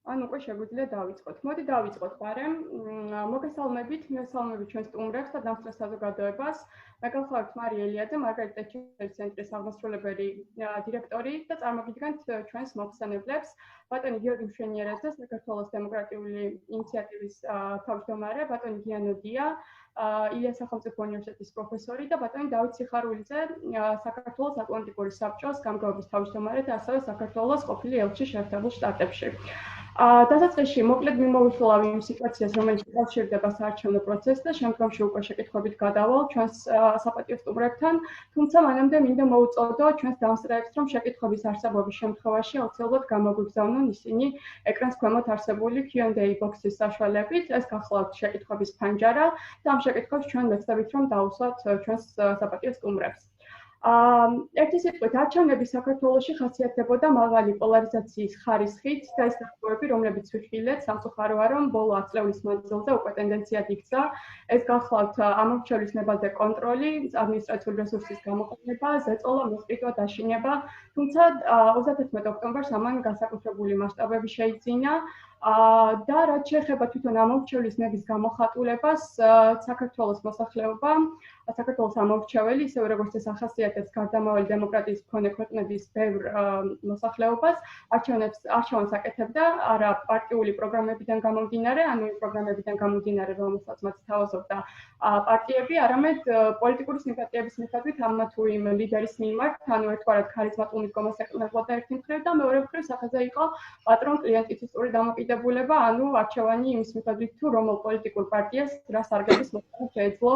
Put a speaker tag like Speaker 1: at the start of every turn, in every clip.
Speaker 1: ან უკვე შეგვიძლია დავიწყოთ. მოდი დავიწყოთ პარემ. მოგესალმებით ჩვენ სტუმრებს და დამსწრე საზოგადოებას. მე გახლავართ მარია ელიაძე, მარგარიტ ტეტჩერის ცენტრის აღმასრულებელი დირექტორი და წარმოგიდგენთ ჩვენს მოხსენებლებს. ბატონი გიორგი მშვენიერაძე, საქართველოს დემოკრატიული ინიციატივის თავმჯდომარე, ბატონი გიანო დია, ილიას სახელმწიფო უნივერსიტეტის პროფესორი და ბატონი დავით სიხარულიძე, საქართველოს ატლანტიკური საბჭოს გამგეობის თავმჯდომარე და ასევე საქართველოს ყოფილი ელჩი შეერთებულ შტატებში. დასაწყისში მოკლედ მიმოვიხილავ იმ სიტუაციას, რომელიც უკავშირდება საარჩევნო პროცესს და შემდგომში უკვე შეკითხვებით გადავალ ჩვენს საპატიო სტუმრებთან, თუმცა მანამდე მინდა მოვუწოდო ჩვენს დამსწრეებს, რომ შეკითხვების არსებობის შემთხვევაში აუცილებლად გამოგვიგზავნონ ისინი ეკრანს ქვემოთ არსებული Q&A box-ის საშუალებით, ეს გახლავთ შეკითხვების ფანჯარა და ამ შეკითხვებს ჩვენ ვეცდებით, რომ დავუსვათ ჩვენს საპატიო სტუმრებს. ერთი სიტყვით, არჩევნები საქართველოში ხასიათდებოდა მაღალი პოლარიზაციის ხარისხით და ეს დაგროვები, რომლებიც ვიხილეთ, სამწუხაროა, რომ ბოლო 10 წლების მანძილზე უკვე ტენდენციად იქცა. ეს გახლავთ ამორჩევლის ნებაზე კონტროლი, ადმინისტრაციული რესურსის გამოყენება, ზეწოლა, მოსყიდვა, დაშინება, თუმცა 31 ოქტომბერს ამან განსაკუთრებული მასშტაბები შეიძინა. და რაც შეეხება თვითონ ამორჩევლის ნების გამოხატულებას, საქართველოს მოსახლეობა, საქართველოს ამორჩეველი, ისევე როგორც ეს ახასიათებს გარდამავალი დემოკრატიის მქონე ქვეყნების ბევრ მოსახლეობას, არჩევანს აკეთებდა არა პარტიული პროგრამებიდან გამომდინარე, ანუ იმ პროგრამებიდან გამომდინარე, რომელსაც მათ თავაზობდა პარტიები, არამედ პოლიტიკური სიმპათიების მიხედვით ამა თუ იმ ლიდერის მიმართ, ანუ ერთგვარად ქარიზმატულ მიდგომას ეყნებოდა ერთი მხრივ და მეორე მხრივ სახეზე იყო პატრონ-კლიენტისტური დამოკიდებულება, ანუ არჩევანი იმის მიხედვით თუ რომელ პოლიტიკურ პარტიას რა სარგების მოხდა შეეძლო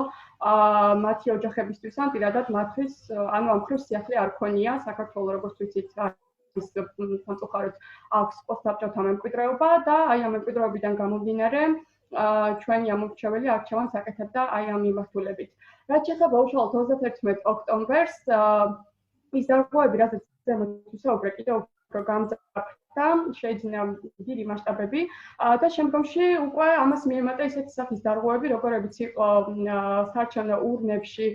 Speaker 1: მათი ოჯახებისთვის ან პირადად მათთვის, ანუ ამ მხრივ სიახლე არ ქონია საქართველოს, როგორც ვიცით, ის სამწუხაროდ აქვს პოსტსაბჭოთა მემკვიდრეობა და აი ამ მემკვიდრეობიდან გამომდინარე ჩვენი ამორჩეველი არჩევანს აკეთებდა აი ამ მიმართულებით. რაც შეეხება უშუალოდ 31 ოქტომბერს, ის დარღვევები, რასაც ზემოთ ვისაუბრე, კიდევ უფრო გამძაფრდა, შეიძინა დიდი მასშტაბები და შემდგომში უკვე ამას მიემატა ისეთი სახის დარღვევები, როგორებიც იყო საარჩევნო ურნებში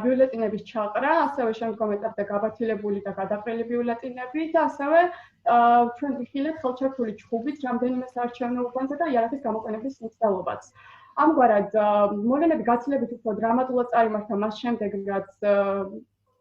Speaker 1: ბიულეტენების ჩაყრა, ასევე შემდგომ ეტაპზე გაბათილებული და გადაყრილი ბიულეტენები და ასევე ჩვენ ვიხილეთ ხელჩართული ჩხუბით რამდენიმე საარჩევნო ურნზე და იარაღის გამოყენების მცდელობაც. ამგვარად, მოვლენები გაცილებით უფრო დრამატულად წარიმართა მას შემდეგ, რაც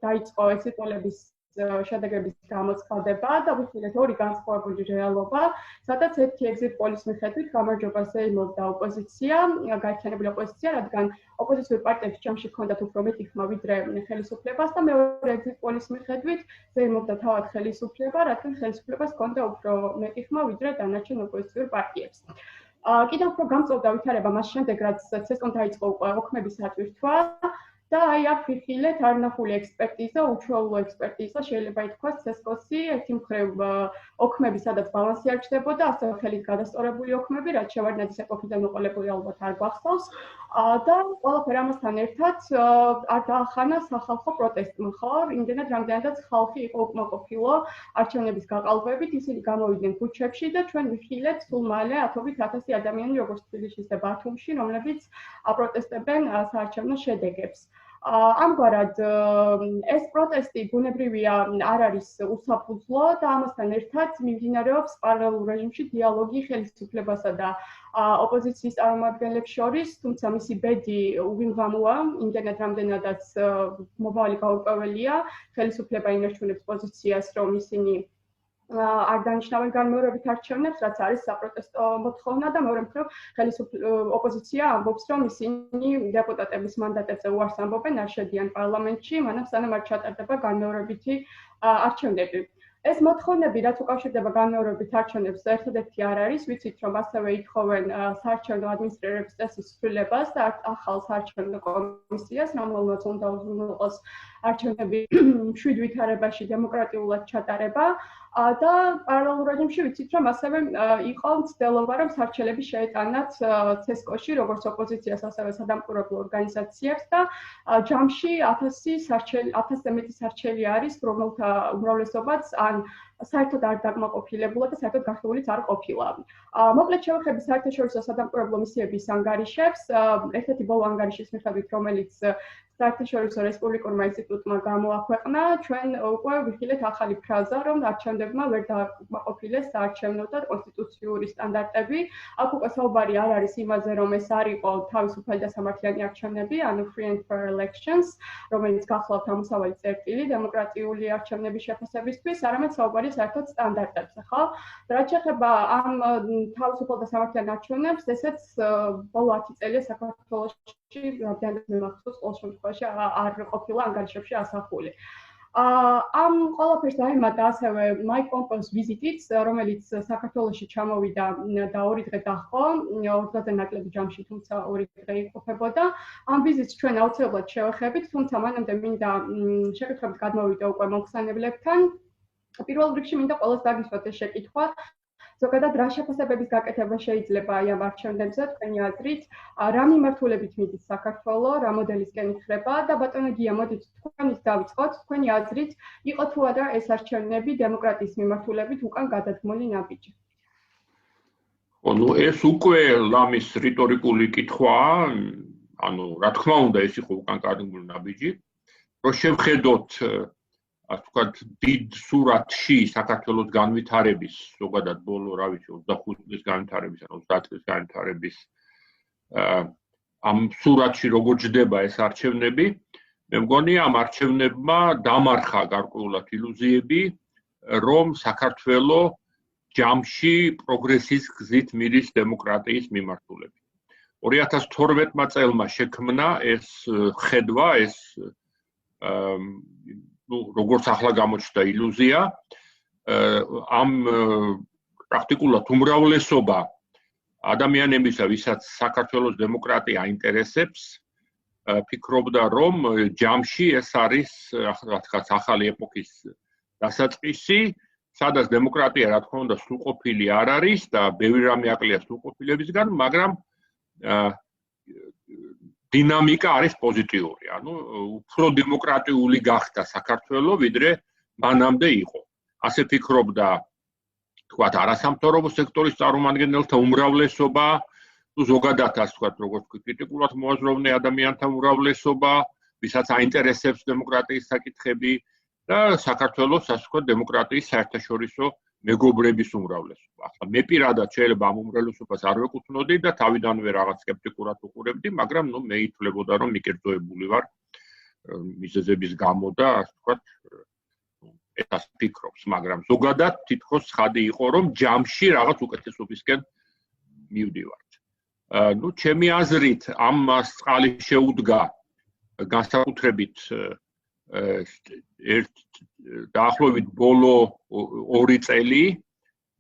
Speaker 1: დაიწყო ექსიტ-პოლების შედეგების გამოცხადება და ვიხილეთ ორი განსხვავებული რეალობა, სადაც ერთი ექსიტ-პოლის მიხედვით გამარჯვებას ეიმობდა ოპოზიცია, გაერთიანებული ოპოზიცია, რადგან ოპოზიციურ პარტიებს ჯამში ჰქონდათ უფრო მეტი ხმა ვიდრე ხელისუფლებას და მეორე ექსიტ-პოლის მიხედვით ზეიმობდა თავად ხელისუფლება, რადგან ხელისუფლებას ჰქონდა უფრო მეტი ხმა ვიდრე დანარჩენ ოპოზიციურ პარტიებს. კიდევ უფრო გამწვავდა ვითარება მას შემდეგ, რაც ცესკომ დაიწყო უკვე ოქმების ატვირთვა და აი აქ ვიხილეთ არნახული ექსპერტიზა, უჩვეულო ექსპერტიზა, შეიძლება ითქვას ცესკოსი, ერთი მხრივ ოქმები, სადაც ბალანსი არ ჩნდებოდა, ასევე ხელით გადასწორებული ოქმები, რაც შევარდნაძის ეპოქიდან მოყოლებული ალბათ არ გვახსოვს და ყველაფერი ამასთან ერთად არ დაახანა სახალხო პროტესტმა, ხო? იმდენად რამდენადაც ხალხი იყო უკმაყოფილო არჩევნების გაყალბებით, ისინი გამოვიდნენ ქუჩებში და ჩვენ ვიხილეთ სულ მალე ათობით ათასი ადამიანი, როგორც თბილისში და ბათუმში, რომლებიც აპროტესტებენ საარჩევნო შედეგებს. ამგვარად, ეს პროტესტი ბუნებრივია არ არის უსაფუძვლო და ამასთან ერთად მიმდინარეობს პარალელურ რეჟიმში დიალოგი ხელისუფლებასა და ოპოზიციის წარმომადგენლებს შორის, თუმცა მისი ბედი უღიმღამოა, იმდენად რამდენადაც მომავალი გაურკვეველია, ხელისუფლება ინარჩუნებს პოზიციას, რომ ისინი არ დანიშნავენ განმეორებით არჩევნებს, რაც არის საპროტესტო მოთხოვნა და მეორე მხრივ ოპოზიცია ამბობს, რომ ისინი დეპუტატების მანდატებზე უარს ამბობენ, არ შედიან პარლამენტში, მანამ სანამ არ ჩატარდება განმეორებითი არჩევნები. ეს მოთხოვნები, რაც უკავშირდება განმეორებით არჩევნებს, ერთადერთი არ არის, ვიცით, რომ ასევე ითხოვენ საარჩევნო ადმინისტრირების წესის ცვლილებას და ახალ საარჩევნო კომისიას, რომელმაც უნდა უზრუნველყოს არჩევნები მშვიდ ვითარებაში დემოკრატიულად ჩატარება და პარალელურ რეჟიმში ვიცით, რომ ასევე იყო მცდელობა, რომ სარჩელები შეეტანათ ცესკოში, როგორც ოპოზიციას, ასევე სადამკვირვებლო ორგანიზაციებს და ჯამში 1000-ზე მეტი სარჩელი არის, რომელთა უმრავლესობაც ან საერთოდ არ დაკმაყოფილებულა და საერთოდ გახსოვულიც არ ყოფილა. მოკლედ შევეხები საერთაშორისო სადამკვირვებლო მისიების ანგარიშებს, ერთ-ერთი ბოლო ანგარიშის მიხედვით, რომელიც საერთაშორისო რესპუბლიკურმა ინსტიტუტმა გამოაქვეყნა, ჩვენ უკვე ვიხილეთ ახალი ფრაზა, რომ არჩევნებმა ვერ დააკმაყოფილეს საარჩევნო და კონსტიტუციური სტანდარტები. აქ უკვე საუბარი არ არის იმაზე, რომ ეს არ იყო თავისუფალი და სამართლიანი არჩევნები, ანუ free and fair elections, რომელიც გახლავთ ამოსავალი წერტილი დემოკრატიული არჩევნების შეფასებისთვის, არამედ საუბარი საერთოდ სტანდარტებზე, ხო? რაც შეეხება ამ თავისუფალ და სამართლიან არჩევნებს, ესეც ბოლო 10 წელია საქართველოში რამდენადაც მახსოვს ყოველ შემთხვევაში არ ყოფილა ანგარიშებში ასახული. ამ ყველაფერს დაემატა ასევე მაიკ პომპეოს ვიზიტიც, რომელიც საქართველოში ჩამოვიდა და 2 დღე დაჰყო, 20-ზე ნაკლები ჯამში, თუმცა 2 დღე იმყოფებოდა. ამ ვიზიტს ჩვენ აუცილებლად შევეხებით, თუმცა მანამდე მინდა შეკითხვებით გადმოვიდე უკვე მომხსენებლებთან. პირველ რიგში მინდა ყველას დაგისვათ ეს შეკითხვა. ზოგადად რა შეფასებების გაკეთება შეიძლება აი ამ არჩევნებზე თქვენი აზრით, რა მიმართულებით მიდის საქართველო, რა მოდელისკენ იხრება და ბატონო გია, მოდით თქვენით დავიწყოთ, თქვენი აზრით, იყო თუ არა ეს არჩევნები დემოკრატიის მიმართულებით უკან გადადგმული ნაბიჯი?
Speaker 2: Ну, ეს უკვე ლამის რიტორიკული კითხვაა, ანუ რა თქმა უნდა ეს იყო უკან გადადგმული ნაბიჯი, რომ შევხედოთ ასე ვთქვათ, დიდ სურათში საქართველოს განვითარების, ზოგადად ბოლო, რა ვიცი, 25 წლის განვითარების, ან 30 წლის განვითარების ამ სურათში როგორ ჯდება ეს არჩევნები, მე მგონი ამ არჩევნებმა დამარხა გარკვეულად ილუზიები, რომ საქართველო ჯამში პროგრესის გზით მიდის დემოკრატიის მიმართულებით. 2012 წელმა შექმნა ეს ხედვა, ეს როგორც ახლა გამოჩნდა ილუზია, ამ პრაქტიკულად უმრავლესობა ადამიანებისა, ვისაც საქართველოს დემოკრატია აინტერესებს, ფიქრობდა, რომ ჯამში ეს არის ახალი ეპოქის დასაწყისი, სადაც დემოკრატია, რა თქმა უნდა, სრულყოფილი არ არის და ბევრი რამე აკლია სრულყოფილებისგან, მაგრამ დინამიკა არის პოზიტიური, ანუ უფრო დემოკრატიული გახდა საქართველო, ვიდრე მანამდე იყო. ასე ფიქრობდა, თქვათ, არასამთავრობო სექტორის წარმომადგენელთა უმრავლესობა, თუ ზოგადად ასე ვთქვათ, როგორც კრიტიკულად მოაზროვნე ადამიანთა უმრავლესობა, ვისაც აინტერესებს დემოკრატიის საკითხები და საქართველოს ასე ვთქვათ, დემოკრატიის საერთაშორისო მეგობრების უმრავლესობა. ახლა მე პირადად შეიძლება ამ უმრავლესობას არ ვეკუთვნოდი და თავიდანვე რაღაც სკეპტიკურად უყურებდი, მაგრამ ნუ მე ითვლებოდა, რომ მიკერძოებული ვარ მიზეზების გამო და ასე ვთქვათ, ეს ფიქრობს, მაგრამ ზოგადად თითქოს ცხადი იყო, რომ ჯამში რაღაც უკეთესობისკენ მივდივართ. ნუ ჩემი აზრით, ამას წყალი შეუდგა განსაკუთრებით დაახლოებით ბოლო 2 წელი,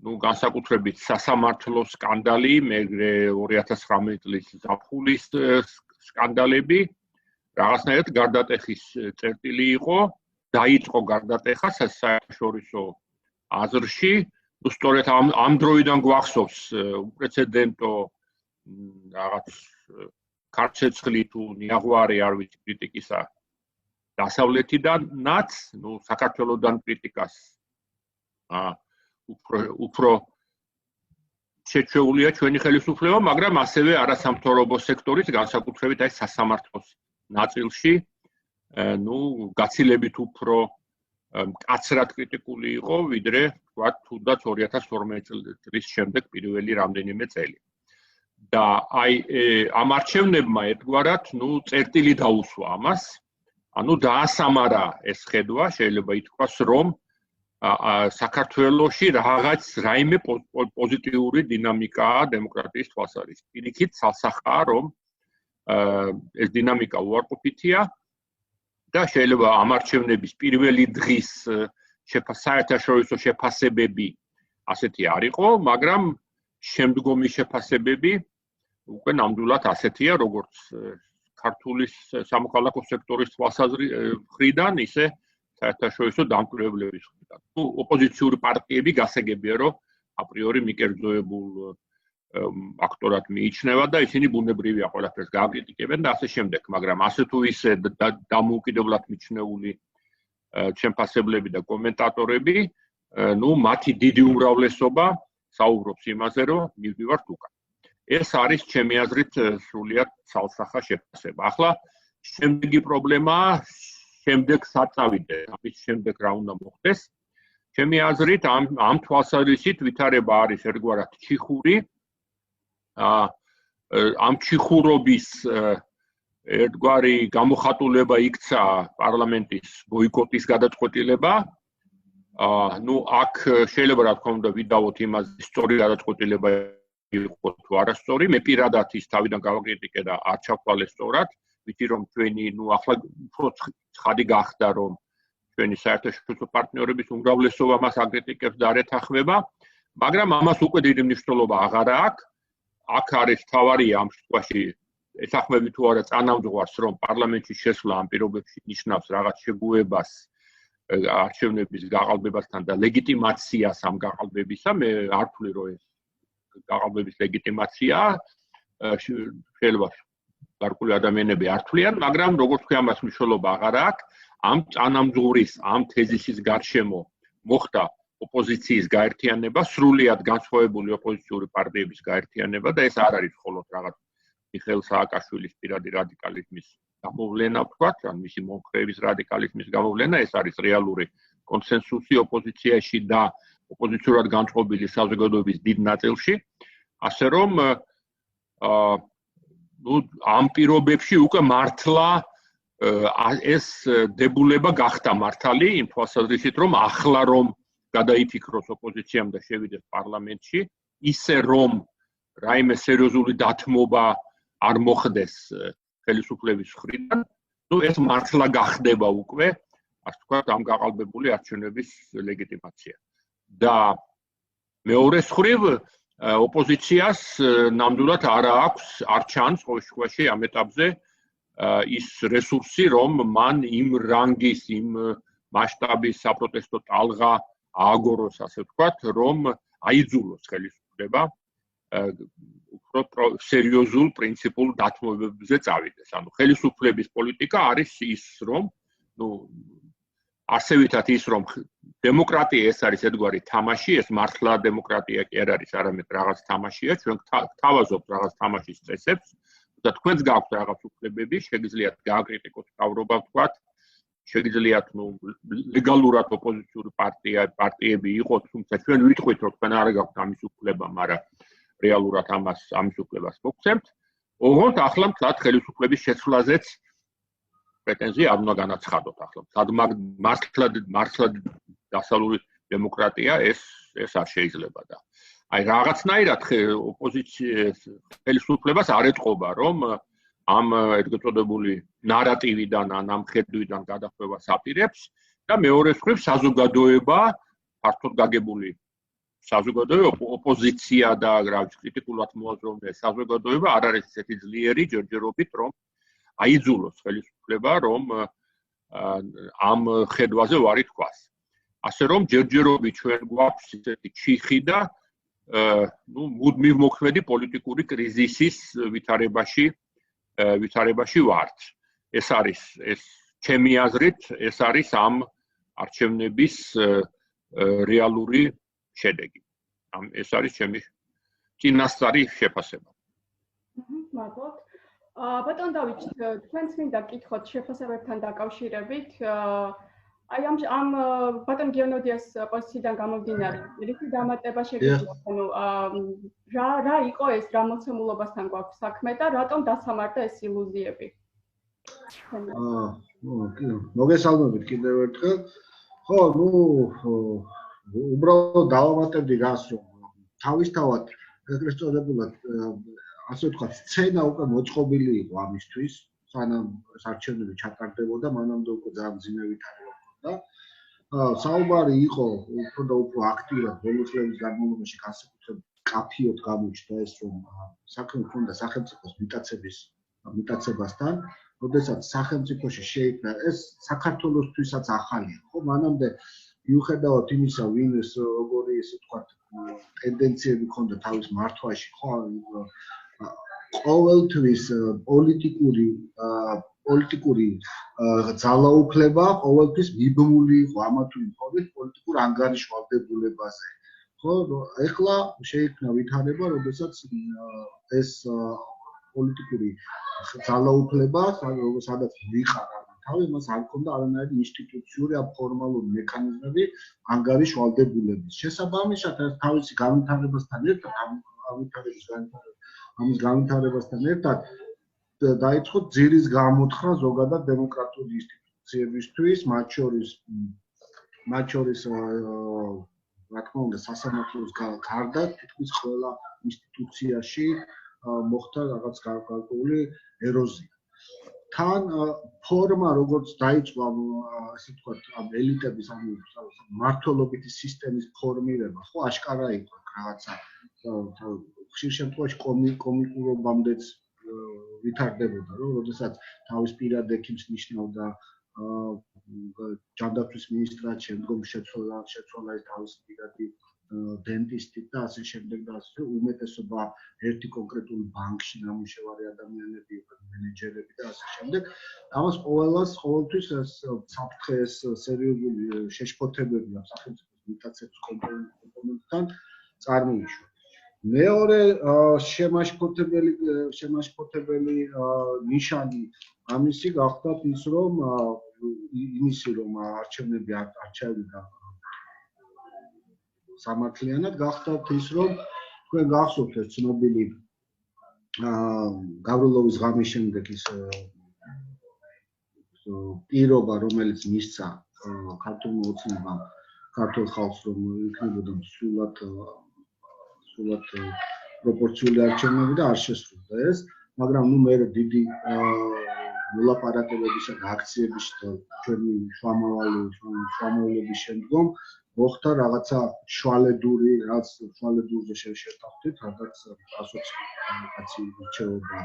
Speaker 2: ну, განსაკუთრებით სასამართლო სკანდალი, მეგრე 2019 წლის ზაფხულის სკანდალები, რაღაცნაირად გარდატეხის წერტილი იყო, დაიწყო გარდატეხა საერთაშორისო აზრში, ну, სწორედ ამ დროიდან გვახსოვს უპრეცედენტო რაღაც ქარცეცხლი თუ ნიაღვარი არ ვიცი კრიტიკისა დასავლეთიდანაც, ну, საქართველოსდან კრიტიკას უფრო შეჩეულია ჩვენი ხელისუფლება, მაგრამ ასევე არასამთავრობო სექტორის, განსაკუთრებით აი სასამართლოს ნაწილში, ну, გაცილებით უფრო მკაცრად კრიტიკული იყო, ვიდრე, ვთქვათ, თუნდაც 2012 წლის შემდეგ პირველი რამდენიმე წელი. და აი ამ არჩევნებმა ერთგვარად, ну, წერტილი დაუსვა ამას. ანუ დაასამარა ეს ხედვა, შეიძლება ითქვას, რომ საქართველოში რაღაც რაიმე პოზიტიური დინამიკაა დემოკრატიის თვალსაზრისით. პირიქით სასახაა, რომ ეს დინამიკა უარყოფითია და შეიძლება ამ არჩევნების პირველი დღის საერთაშორისო შეფასებები ასეთი არ იყო, მაგრამ შემდგომი შეფასებები უკვე ნამდვილად ასეთია, როგორც ქართული სამოქალაქო სექტორის თვალსაზრისიდან, ისე საერთაშორისო დამკვირვებლების მხრიდან. ნუ ოპოზიციური პარტიები გასაგებია, რომ აპრიორი მიკერძოებულ აქტორად მიიჩნევა და ისინი ბუნებრივია ყველაფერს გააკრიტიკებენ და ასე შემდეგ, მაგრამ ასე თუ ისე დამოუკიდებლად მიჩნეული შემფასებლები და კომენტატორები, ნუ მათი დიდი უმრავლესობა საუბრობს იმაზე, რომ მივდივართ უკან. ეს არის ჩემი აზრით სრულიად ცალსახა შეფასება. ახლა შემდეგი პრობლემაა შემდეგ საწავიდე, ამის შემდეგ რა უნდა მოხდეს. ჩემი აზრით ამ თვალსაზრისით ვითარება არის ერთგვარად ჩიხური. ამ ჩიხურობის ერთგვარი გამოხატულება იქცა პარლამენტის ბოიკოტის გადაწყვეტილება. აქ შეიძლება რა თქმა უნდა ვიდავოთ იმას, სწორი გადაწყვეტილება იყო თუ არასწორი. მე პირადად ის თავიდან გავაკრიტიკე და არ ჩავთვალე სწორად. ვიცი რომ ჩვენი ახლა უფრო ცხადი გახდა რომ ჩვენი საერთაშორისო პარტნიორების უმრავლესობა მას აკრიტიკებს და არ ეთანხმება, მაგრამ ამას უკვე დიდი მნიშვნელობა აღარ აქვს. აქ არის თავარია ამ შემთხვევაში ეთანხმები თუ არა წანამძღვარს, რომ პარლამენტში შესვლა ამ პირობებში ნიშნავს რაღაც შეგუებას არჩევნების გაყალბებასთან და ლეგიტიმაციას ამ გაყალბებისა. მე არ ვთვლი რომ ეს გაყალბების ლეგიტიმაცია შეიძლება გარკვეული ადამიანები არ თვლიან, მაგრამ როგორც თქვი ამას მნიშვნელობა აღარ აქვს. ამ წანამძღვრის, ამ თეზისის გარშემო მოხდა ოპოზიციის გაერთიანება, სრულიად განსხვავებული ოპოზიციური პარტიების გაერთიანება და ეს არ არის მხოლოდ რაღაც მიხეილ სააკაშვილის პირადი რადიკალიზმის გამოვლენა, ვთქვათ, ან მისი მომხრეების რადიკალიზმის გამოვლენა, ეს არის რეალური კონსენსუსი ოპოზიციაში და ოპოზიციურად განწყობილი საზოგადოების დიდ ნაწილში, ასე რომ ამ პირობებში უკვე მართლა ეს დებულება გახდა მართალი იმ თვალსაზრისით, რომ ახლა რომ გადაიფიქროს ოპოზიციამ და შევიდეს პარლამენტში, ისე რომ რაიმე სერიოზული დათმობა არ მოხდეს ხელისუფლების მხრიდან, ეს მართლა გახდება უკვე, ასე ვთქვათ, ამ გაყალბებული არჩევნების ლეგიტიმაცია. და მეორე მხრივ ოპოზიციას ნამდვილად არ ჩანს ყოველ შემთხვევაში ამ ეტაპზე ის რესურსი, რომ მან იმ რანგის, იმ მასშტაბის საპროტესტო ტალღა ააგოროს, ასე ვთქვათ, რომ აიძულოს ხელისუფლება უფრო სერიოზულ პრინციპულ დათმობებზე წავიდეს. ანუ ხელისუფლების პოლიტიკა არის ის, რომ არსებითად ის, რომ დემოკრატია ეს არის ერთგვარი თამაში, ეს მართლა დემოკრატია კი არ არის, არამედ რაღაც თამაშია, ჩვენ გთავაზობთ რაღაც თამაშის წესებს და თქვენს გაქვთ რაღაც უფლებები, შეგიძლიათ გააკრიტიკოთ მთავრობა, ვთქვათ, შეგიძლიათ ლეგალურად ოპოზიციური პარტიები იყოთ, თუმცა ჩვენ ვიტყვით, რომ თქვენ არ გაქვთ ამის უფლება, მაგრამ რეალურად ამის უფლებას მოგცემთ. ოღონდ ახლა მთლად ხელისუფლების შეცვლაზეც პრეტენზია არ უნდა განაცხადოთ ახლა. მართლად დასავლური დემოკრატია ეს არ შეიძლება და აი რაღაცნაირად ოპოზიციის ხელისუფლებას არ ეთყობა, რომ ამ ეგრეთ წოდებული ნარატივიდან ან ამ ხედვიდან გადახვევას აპირებს და მეორე მხრივ საზოგადოება, ფართოდ გაგებული საზოგადოება, ოპოზიცია და კრიტიკულად მოაზროვნე საზოგადოება არ არის ესეთი ძლიერი ჯერჯერობით, რომ აიძულოს ხელისუფლება, რომ ამ ხედვაზე ვარი თქვას. ასე რომ ჯერჯერობით ჩვენ გვაქვს ესეთი ჩიხი და მუდმივ მოქმედი პოლიტიკური კრიზისის ვითარებაში ვართ. ეს არის ჩემი აზრით, ეს არის ამ არჩევნების რეალური შედეგი. ეს არის ჩემი წინასწარი შეფასება.
Speaker 1: მადლობთ. ბატონ დავით, თქვენს მინდა გკითხოთ შეფასებებთან დაკავშირებით. აი ამ ბატონ გიონოდიას პოზიციიდან გამომდინარე, რითი დამატება შეგიძლიათ, რა იყო ეს, რა მოცემულობასთან გვაქვს საქმე და რატომ დასამართა ეს ილუზიები?
Speaker 3: მოგესალმებით კიდევ ერთხელ. ხო, უბრალოდ დავამატებდი გას, რომ თავისთავად ეგრეთ წოდებულად ასე ვთქვათ, სცენა უკვე მოწყობილი იყო ამისთვის, სანამ არჩევნები ჩატარდებოდა, მანამდე უკვე ძალიან მძიმე ვითარება ჰქონდა. საუბარი იყო უფრო და უფრო აქტიურად ბოლო წლების განმავლობაში განსაკუთრებით კაფიოდ გამოჩნდა ეს, რომ საქმე ჰქონდა სახელმწიფოს მიტაცებასთან, როდესაც სახელმწიფოში შეიქმნა ეს საქართველოსთვისაც ახალია, ხო, მანამდე მიუხედავად იმისა, ვინ ეს როგორი ესე ვთქვათ ტენდენციები ჰქონდა თავის მართვაში, ხო, ყოველთვის პოლიტიკური ძალაუფლება ყოველთვის მიბმული იყო ამა თუ იმ პოლიტიკურ ანგარიშვალდებულებაზე. ხო, ეხლა შეიქმნა ვითარება, როდესაც ეს პოლიტიკური ძალაუფლება, სადაც მიყარა თავი, მას არ ჰქონდა არანაირი ინსტიტუციური ან ფორმალური მექანიზმები ანგარიშვალდებულების. შესაბამისად, თავისი განვითარებასთან ერთად, ამის განვითარებასთან ერთად დაიწყო ძირის გამოთხრა ზოგადად დემოკრატიული ინსტიტუციებისთვის, მათ შორის რა თქმა უნდა, სასამართლოს გარდა თითქმის ყველა ინსტიტუციაში მოხდა რაღაც გარკვეული ეროზია. თან ფორმა, როგორც დაიწყო ასე ვთქვათ, ამ ელიტების, ანუ მმართველობითი სისტემის ფორმირება, ხო, აშკარა იყო რაღაცა ხშირ შემთხვევაში კომიკურობამდეც ვითარდებოდა, რომ როდესაც თავის პირად ექიმს ნიშნავდა ჯანდაცვის მინისტრად, შემდგომ შეცვალა ეს თავისი პირადი დენტისტი და ასე შემდეგ და ასე უმეტესობა ერთი კონკრეტული ბანკში ნამუშევარი ადამიანები იყვნენ, მენეჯერები და ასე შემდეგ. ამას ყოველთვის საფრთხეს სერიოზული შეშფოთებები ამ სახელმწიფოს მიტაცების კომპონენტთან წარმოიშვა. მეორე შემაშფოთებელი ნიშანი ამისი გახდათ რომ არჩევნები არჩევდა სამართლიანად გახდათ ის, რომ თქვენ გახსოვთ ეს ცნობილი გავრილოვის ღამის შემდეგ ის პირობა, რომელიც მისცა ქართულმა ოცნებამ, ქართულ ხალხს, რომ იქნებოდა სრულად პროპორციული არჩევნები და არ შესრულდა ეს, მაგრამ მე დიდი მოლაპარაკებებისა და აქციების და ჩვენი შუამავლობის შემდგომ მოხდა რაღაცა შვალედურზე შევтахвთ, სადაც ასოციაცია რჩეოდა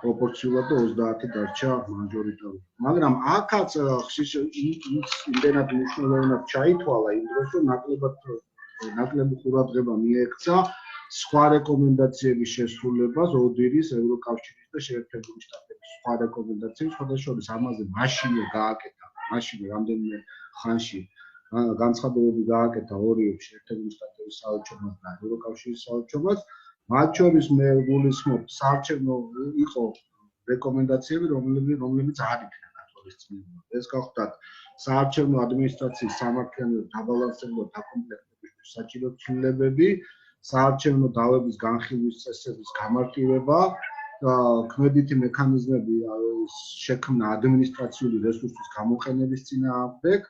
Speaker 3: პროპორციულად და 30 დარჩა მაჟორიტარულად. მაგრამ აქაც იმდენად მნიშვნელოვნად ჩაითვალა იმ დროს, რომ ნაკლები ყურადღება მიექცა სხვა რეკომენდაციების შესრულებას ოდირის ევროკავშირის და შეერთებული შტატების სხვა რეკომენდაციების, შესაძლოა ამაზე მაშინვე გააკეთა, რამდენიმე ხანში განცხადებები გააკეთა ორივე შეერთებული შტატების საელჩომაც და ევროკავშირის საელჩომაც. მათ შორის მე გულისხმობ საარჩევნო იყო რეკომენდაციები, რომლებიც არ იქნა გათვალისწინებული. ეს გახდათ საარჩევნო ადმინისტრაციის სამართლიანო დაბალანსება და დაკომპლექტების საჭირო ცვლილებები, საარჩევნო დავების განხილვის წესების გამარტივება, ქმედითი მექანიზმები შექმნა ადმინისტრაციული რესურსის გამოყენების წინააღმდეგ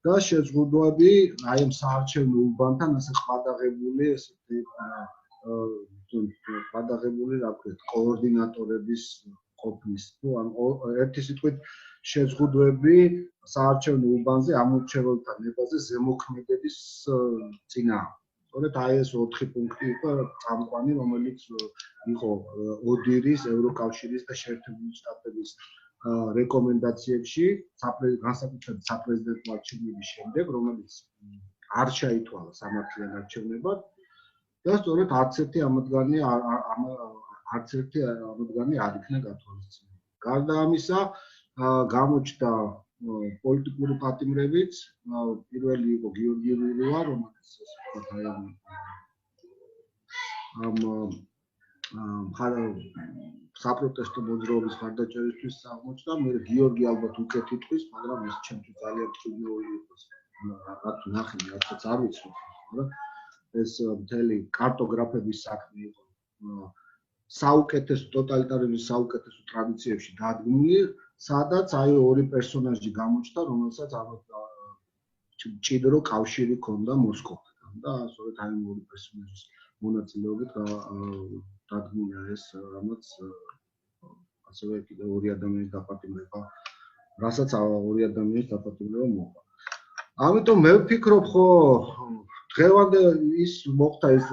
Speaker 3: და შეზღუდვები აი ამ საარჩევნო უბანთან ასე ყადაღებული რა ქვია კოორდინატორების ყოფნის თუ ან ერთი სიტყვით შეზღუდვები საარჩევნო უბანზე ამორჩეველთა ნებაზე ზემოქმედების წინააღმდეგ. სწორედ აი ეს 4 პუნქტი იყო წამყვანი, რომელიც იყო ოდირის, ევროკავშირის და შეერთებული შტატების რეკომენდაციებში, განსაკუთრებით საპრეზიდენტო არჩევნების შემდეგ, რომელიც არ შეითვალა სამართლიან არჩევნებად და სწორედ არც ერთი ამდგარი არ იქნა გათვალისწინებული. გარდა ამისა, გამოჩნდა პოლიტიკური პატიმრებიც, პირველი იყო გიორგი რურუა, რომელიც საპროტესტო მოძრაობის მხარდაჭერისთვის აღმოჩნდა. მე გიორგი ალბათ უკეთ იტყვის, მაგრამ ეს ჩემთვის ძალიან ტკბილული იყო. რა თუ ნახე, არც არ ვიცი, მაგრამ ეს მთელი კარტოგრაფების საქმე იყო. საუკეთესო ტოტალიტარიზმის საუკეთესო ტრადიციებში დადგმული, სადაც აი ორი პერსონაჟი გამოჩნდა, რომელსაც მჭიდრო კავშირი ჰქონდა მოსკოვთან და სწორედ აი ორი პერსონაჟის მონაწილეობით დადგმულია ეს, რამაც ასევე კიდევ ორი ადამიანის დაპატიმრება, რასაც ორი ადამიანის დაპატიმრება მოყვა. ამიტომ მე ვფიქრობ, ხო, დღევანდელ ის მოხდა ის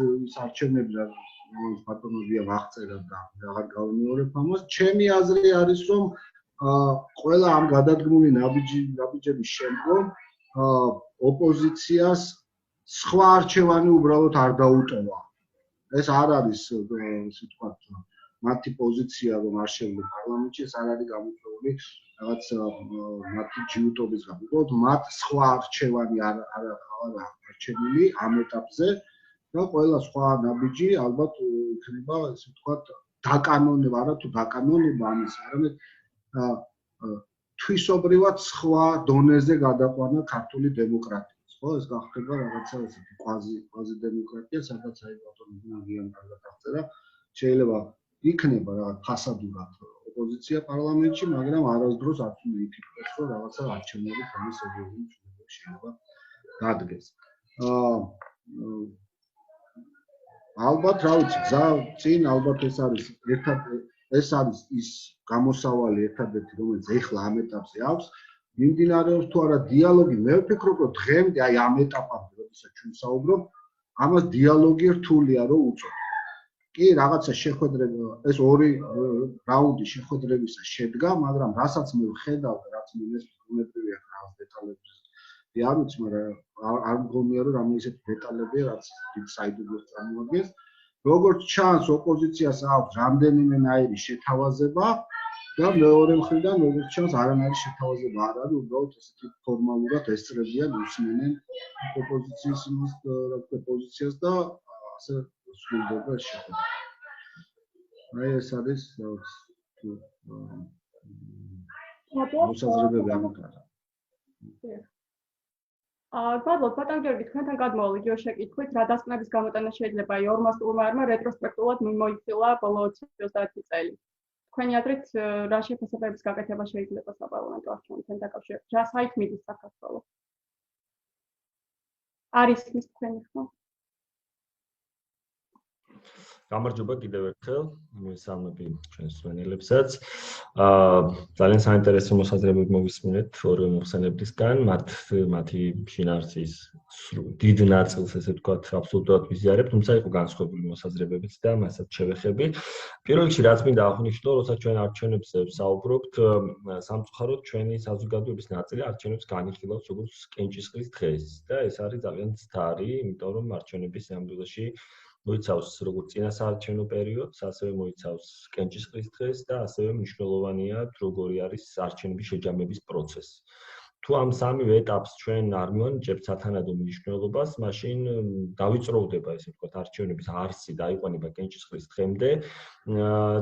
Speaker 3: არჩევნები, რომელიც ბატონობია აღწერა და აღარ გავიმეორებ ამას. ჩემი აზრი არის, რომ ყველა ამ გადადგმული ნაბიჯების შემდგომ ოპოზიციას სხვა არჩევანი უბრალოდ არ დაუტოვა. ეს არ არის, ასე ვთქვათ, მათი პოზიცია, რომ არ შევლენ პარლამენტში, ეს არ არის გამოწვეული რაღაც მათი ჯიუტობის გამო. მათ სხვა არჩევანი არ არჩენილი ამ ეტაპზე და ყველა სხვა ნაბიჯი ალბათ იქნება ესე ვთქვათ დაკანონება, არა თუ დაკანონება ამის, არამედ თვისობრივად სხვა დონეზე გადაყვანა ქართული დემოკრატიას, ხო? ეს გახდება რაღაცა ესეთი კვაზი დემოკრატია, სადაც აი ბატონი ნაგიან კარგად აღწერა, შეიძლება იქნება რაღაც ფასადურად ოპოზიცია პარლამენტში, მაგრამ არასდროს არ უნდა იფიქროს, რომ რაღაცა არჩევნები თემის სერიოზული ცვლილებები შეიძლება დადგეს. ალბათ, რა ვიცი, გზა წინ ალბათ ეს არის ის გამოსავალი ერთადერთი, რომელიც ეხლა ამ ეტაპზე აქვს. მიმდინარეობს თუ არა დიალოგი, მე ვფიქრობ, რომ დღემდე აი ამ ეტაპამდე, როდესაც ჩვენ საუბრობ, ამას დიალოგი რთულია რომ უწოდოთ. კი, რაღაცა შეხვედრება, ეს ორი რაუნდი შეხვედრებისა შედგა, მაგრამ რასაც მე ვხედავ და რაც მინეს უნებრივია რაღაც დეტალებს. არ ვიცი, მაგრამ არ მგონია რომ რამე ისეთი დეტალებია, რაც დიდ საიდუმლოს წარმოადგენს. როგორც ჩანს, ოპოზიციას აქვს რამდენიმენაირი შეთავაზება და მეორე მხრიდან, როგორც ჩანს, არანაირი შეთავაზება არ არის, უბრალოდ ესეთი ფორმალურად ესწრებიან, უსმენენ ოპოზიციის პოზიციას და ასე სრულდება ეს შეხვედრა. აი ეს არის მოსაზრებები ამიტომ.
Speaker 1: Გადლობ, ბატონ გიორგი, თქვენთან გადმოვალი იგივე შეკითხვით, რა დასკვნების გამოტანა შეიძლება აი ორმა სტუმარმა რეტროსპექტულად მიმოიხილა ბოლო 20-30 წელი. თქვენი აზრით, რა შეფასებების გაკეთება შეიძლება საპარლამენტო არჩევნებთან დაკავშირებით? რა საით მიდის საქართველოს? არის ის თქვენი ხმა?
Speaker 4: გამარჯობა კიდევ ერთხელ, მისამები ჩვენს მსმენელებსაც. ძალიან საინტერესო მოსაზრებები მოვისმინეთ ორივე მოხსენებლისგან, მათი შინაარსის დიდ ნაწილს ესე ვთქვათ, აბსოლუტურად ვიზიარებ, თუმცა იყო განსხვავებული მოსაზრებებიც და მასაც შევეხები. პირველ რიგში რაც მინდა აღვნიშნო, როცა ჩვენ არჩევნებზე ვსაუბრობთ, სამწუხაროდ ჩვენი საზოგადოების ნაწილი არჩევნებს განიხილავს როგორც კენჭისყრის დღეს და ეს არის ძალიან ცდარი, იმიტომ რომ არჩევნების სამდროში მოიცავს როგორც წინასაარჩევნო პერიოდს, ასევე მოიცავს კენჭისყრის დღეს და ასევე მნიშვნელოვანია როგორი არის არჩევნების შეჯამების პროცესი. თუ ამ სამივე ეტაპს ჩვენ არ მივანიჭებთ სათანადო მნიშვნელობას, მაშინ დავიწროვდება ესე ვთქვათ არჩევნების არსი დაიყვანება კენჭისყრის დღემდე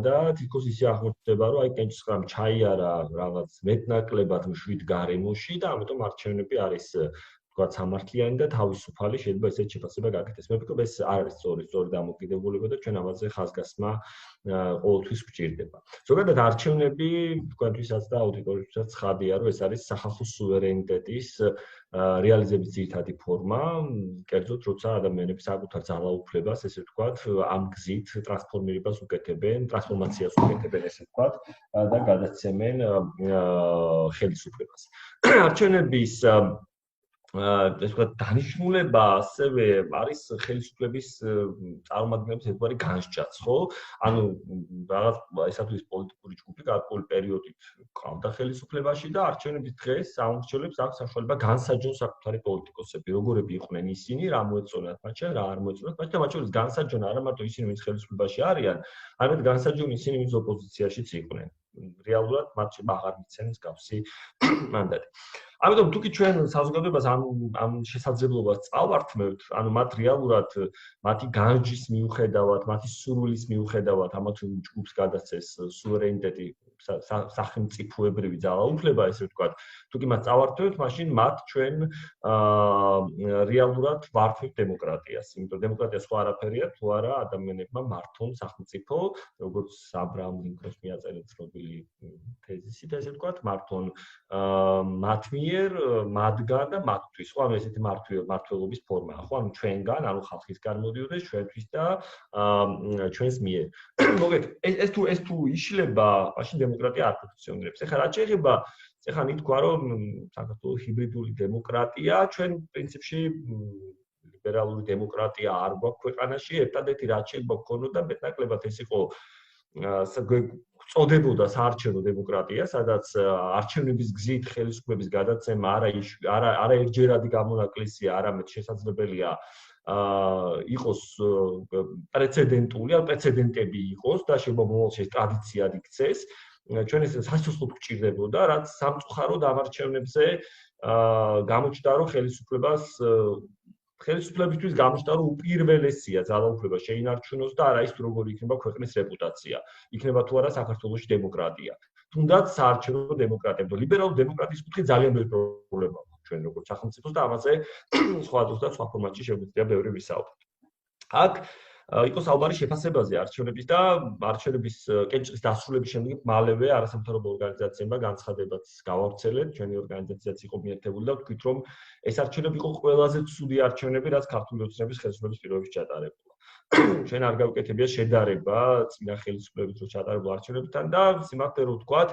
Speaker 4: და თითქოს ისე აღმოჩნდება, რომ აი კენჭისყრამ ჩაიარა რაღაც მეტნაკლებად მშვიდ გარემოში და ამიტომ არჩევნები არის თქვა სამართლიანი და თავისუფალი შეიძლება ესეთ შეფასება გაკეთდეს. მე ვფიქრობ, ეს არ არის სწორი დამოკიდებულება და ჩვენ ამაზე ხაზგასმა ყოველთვის გვჭირდება. ზოგადად არჩევნები თქვენთვისაც და აუდიტორიისთვისაც ცხადია, რომ ეს არის სახალხო სუვერენიტეტის რეალიზების ძირითადი ფორმა, კერძოდ როცა ადამიანები საკუთარ ძალაუფლებას, ესე ვთქვათ, ამ გზით ტრანსფორმირებას უკეთებენ, ტრანსფორმაციას უკეთებენ, ესე ვთქვათ, და გადაცემენ ხელისუფლებას. არჩევნების ეს ვთქვათ დანიშნულება ასევე არის ხელისუფლების წარმომადგენლების ერთგვარი განსჯაც, ხო? ანუ რაღაც ესათვის პოლიტიკური ჯგუფი გარკვეული პერიოდით ყავდა ხელისუფლებაში და არჩევნების დღეს სამმართველოებს აქვს საშუალება განსაჯონ საკუთარი პოლიტიკოსები, როგორები იყვნენ ისინი, რა მოეწონათ მათში, რა არ მოეწონათ მათში და მათ შორის განსაჯონ არა მარტო ისინი, ვინც ხელისუფლებაში არიან, არამედ განსაჯონ ისინი, ვინც ოპოზიციაშიც იყვნენ. რეალურად მათში აღარ მიცემენ მსგავსი მანდატი. ამიტომ თუკი ჩვენ საზოგადოებას ამ შესაძლებლობას წავართმევთ, ანუ მათ რეალურად მათი განჯის მიუხედავად, მათი სურვილის მიუხედავად ამათ ჯგუფს გადასცეს სუვერენიტეტი, სახელმწიფოებრივი ძალაუფლება, ესე ვთქვათ, თუკი მათ წავართმევთ, მაშინ მათ ჩვენ რეალურად ვართმევთ დემოკრატიას. იმიტომ დემოკრატია სხვა არაფერია, თუ არა ადამიანებმა მართონ სახელმწიფო, როგორც აბრაამ ლინკოლნის მიაწერეთ ცნობილი თეზისით, ესე ვთქვათ, მართონ მათ მიერ, მათგან და მათთვის. ხო, ანუ ესეთი მართლობის ფორმაა, ხო, ანუ ჩვენგან, ანუ ხალხისგან მოდიოდეს ჩვენთვის და ჩვენს მიერ. მოგეთ, ეს თუ იშლება, მაშინ დემოკრატია არ ფუნქციონირებს. ეხლა რაც შეიძლება, ეხლა ნითქვა, რომ საქართველოს ჰიბრიდული დემოკრატია, ჩვენ პრინციპში ლიბერალური დემოკრატია არ გვაქვს ქვეყანაში, ერთადერთი რაც შეიძლება გქონოდა მეტნაკლებად ეს იყო წოდებოდა საარჩევნო დემოკრატია, სადაც არჩევნების გზით ხელისუფლების გადაცემა არა ერთჯერადი გამონაკლისია, არამედ შესაძლებელია იყოს პრეცედენტული, ან პრეცედენტები იყოს და შეიძლება მომავალში ეს ტრადიციად იქცეს. ჩვენ ეს სასწრაფოდ გვჭირდებოდა, რაც სამწუხაროდ ამ არჩევნებზე გამოჩნდა, რომ ხელისუფლებას ხელისუფლებისთვის გამოსტა რომ უპირველესია ძალაუფლება შეინარჩუნოს და არა ის როგორი იქნება ქვეყნის რეპუტაცია. იქნება თუ არა საქართველოში დემოკრატია. თუნდაც საარჩევნო დემოკრატია. ლიბერალური დემოკრატიის კუთხე ძალიან ბევრი პრობლემა აქვს ჩვენ როგორც სახელმწიფოს და ამაზე სხვა დროს და სხვა ფორმატში შეგვიძლია ბევრი ვისაუბროთ. აქ იყო საუბარი შეფასებაზე არჩევნების და არჩევნების კენჭრის დასრულების შემდეგ მალევე არასამთავრობო ორგანიზაციებმა განცხადებაც გავავრცელეთ. ჩვენი ორგანიზაციაც იყო მიერთებული და ვთქვით, რომ ეს არჩევნები იყო ყველაზე ცუდი არჩევნები, რაც ქართული ოცნების ხელისუფლების პირობებში ჩატარებულა. ჩვენ არ გავუკეთებია შედარება წინა ხელისუფლების რო ჩატარებულ არჩევნებთან და სიმართლე რო ვთქვათ,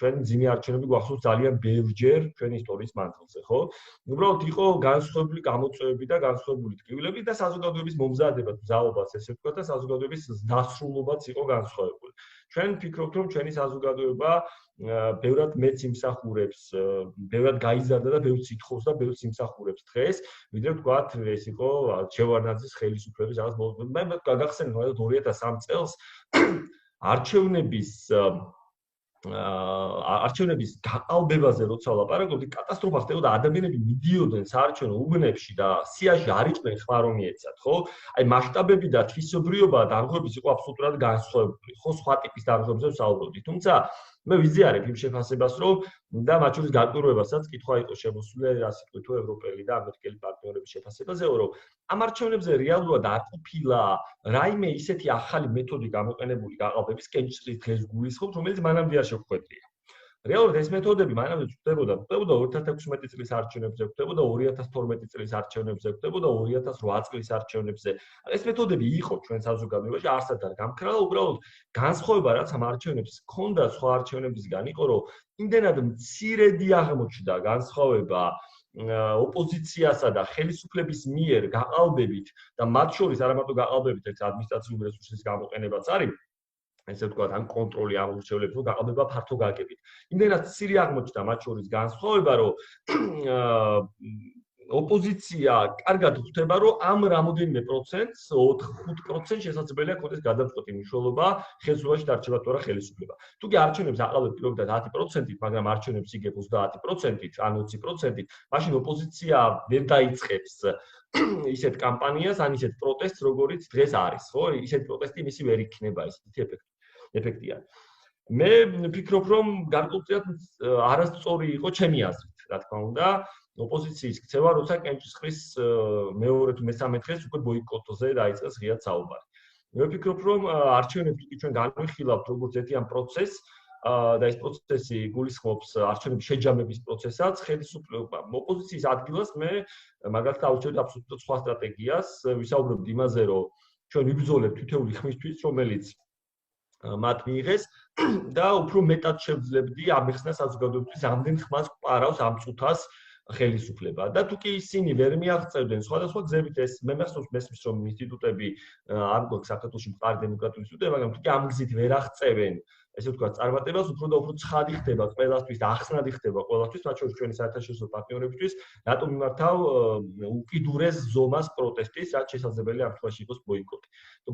Speaker 4: ჩვენ ძიმე არჩევნები გვახსოვს ძალიან ბევრჯერ ჩვენი ისტორიის მანძილზე, ხო? უბრალოდ იყო განსხვავებული გამოწვევები და განსხვავებული ტკივილები და საზოგადოების მომზადება, ძალობას ესე ვთქვათ და საზოგადოების დასრულობაც იყო განსხვავებული. ჩვენ ვფიქრობთ, რომ ჩვენი საზოგადოება ბევრად მეც იმსახურებს, ბევრად გაიზარდა და ბევრს ითხოვს და ბევრს იმსახურებს დღეს, ვიდრე ვთქვათ, ეს იყო შევარდნაძის ხელისუფლების რაღაც მომენტი. მე გაგახსენებთ 2003 წელს არჩევნების გაყალბებაზე როცა ვლაპარაკობდი, კატასტროფა ხდებოდა, ადამიანები მიდიოდნენ საარჩევნო უბნებში და სიაში არ იყვნენ ხმა რომ მიეცათ, ხო? აი მასშტაბები და თვისობრიობა დარღვევების იყო აბსოლუტურად განსხვავებული, ხო, სხვა ტიპის დარღვევებზე ვსაუბრობდი. თუმცა მე ვიზიარებ იმ შეფასებას, რომ და მათ შორის გაკვირვებასაც კითხვა იყო შემოსული, ასე ვთქვით, ევროპელი და ამერიკელი პარტნიორების შეფასებაზე, რომ ამ არჩევნებზე რეალურად არ ყოფილა რაიმე ისეთი ახალი მეთოდი გამოყენებული გაყალბების კენჭრის დღეს გულისხმობ, რომელიც მანამდე არ შეგვხვედრია. რეალურად ეს მეთოდები მანამდე გვხვდებოდა 2016 წლის არჩევნებზე, გვხვდებოდა 2012 წლის არჩევნებზე, გვხვდებოდა 2008 წლის არჩევნებზე. ეს მეთოდები იყო ჩვენ საზოგადოებაში, არსად არ გამქრალა, უბრალოდ განსხვავება რაც ამ არჩევნებს ჰქონდა სხვა არჩევნებისგან იყო, რომ იმდენად მცირედი აღმოჩნდა განსხვავება ოპოზიციასა და ხელისუფლების მიერ გაყალბებით და მათ შორის არა მარტო გაყალბებით, ეს ადმინისტრაციული რესურსის გამოყენებაც არის. ესე ვთქვათ, ამ კონტროლი ამ ურჩევლებს რომ გაყალბება ფართო გაგებით. იმდენად ცირე აღმოჩნდა მათ შორის განსხვავება, რომ ოპოზიცია კარგად ხვდება, რომ ამ რამოდენიმე პროცენტს 4-5% შესაძლებელია ქონდეს გადამწყვეტი მნიშვნელობა ხელისუფლებაში დარჩება თუ არა ხელისუფლება. თუ კი არჩევნებს აყალბებთ პირობითად 10%-ით, მაგრამ არჩევნებს იგებ 30%-ით, ან 20%-ით, მაშინ ოპოზიცია ვერ დაიწყებს ისეთ კამპანიას, ან ისეთ პროტესტს, როგორც დღეს არის, ხო? ისეთ პროტესტი მისი ვერ იქნება, ისეთი ეფექტია. მე ვფიქრობ, რომ გარკვეულწილად არასწორი იყო ჩემი აზრით, რა თქმა უნდა, ოპოზიციის ქცევა, როცა კენჭისყრის მეორე თუ მესამე დღეს უკვე ბოიკოტზე დაიწყეს ღიად საუბარი. მე ვფიქრობ, რომ არჩევნებს კი ჩვენ განვიხილავთ როგორც ერთიან პროცესს და ეს პროცესი გულისხმობს არჩევნების შეჯამების პროცესაც, ხელისუფლება ოპოზიციის ადგილას მე მაგალითად ავუჩევდი აბსოლუტურად სხვა სტრატეგიას, ვისაუბრებთ იმაზე, რომ ჩვენ ვიბრძოლებთ თითოეული ხმისთვის, რომელიც მათ მიიღეს და უფრო მეტად შევძლებდი ამეხსნა საზოგადოებისთვის ამდენ ხმას პარავს ამ წუთას ხელისუფლება და თუ კი ისინი ვერ მიაღწევდნენ სხვადასხვა გზებით ეს მე მახსოვს მესმის რომ ინსტიტუტები არ გვაქვს საქართველოში მყარი დემოკრატიული ინსტიტუტები, მაგრამ თუ კი ამ გზით ვერ აღწევენ ესე ვთქვათ წარმატებას, უფრო და უფრო ცხადი ხდება ყველასთვის და ახსნადი ხდება ყველასთვის, მათ შორის ჩვენი საერთაშორისო პარტნიორებისთვის, რატომ მიმართავ უკიდურეს ზომას პროტესტის, რაც შესაძლებელია ამ შემთხვევაში იყოს ბოიკოტი.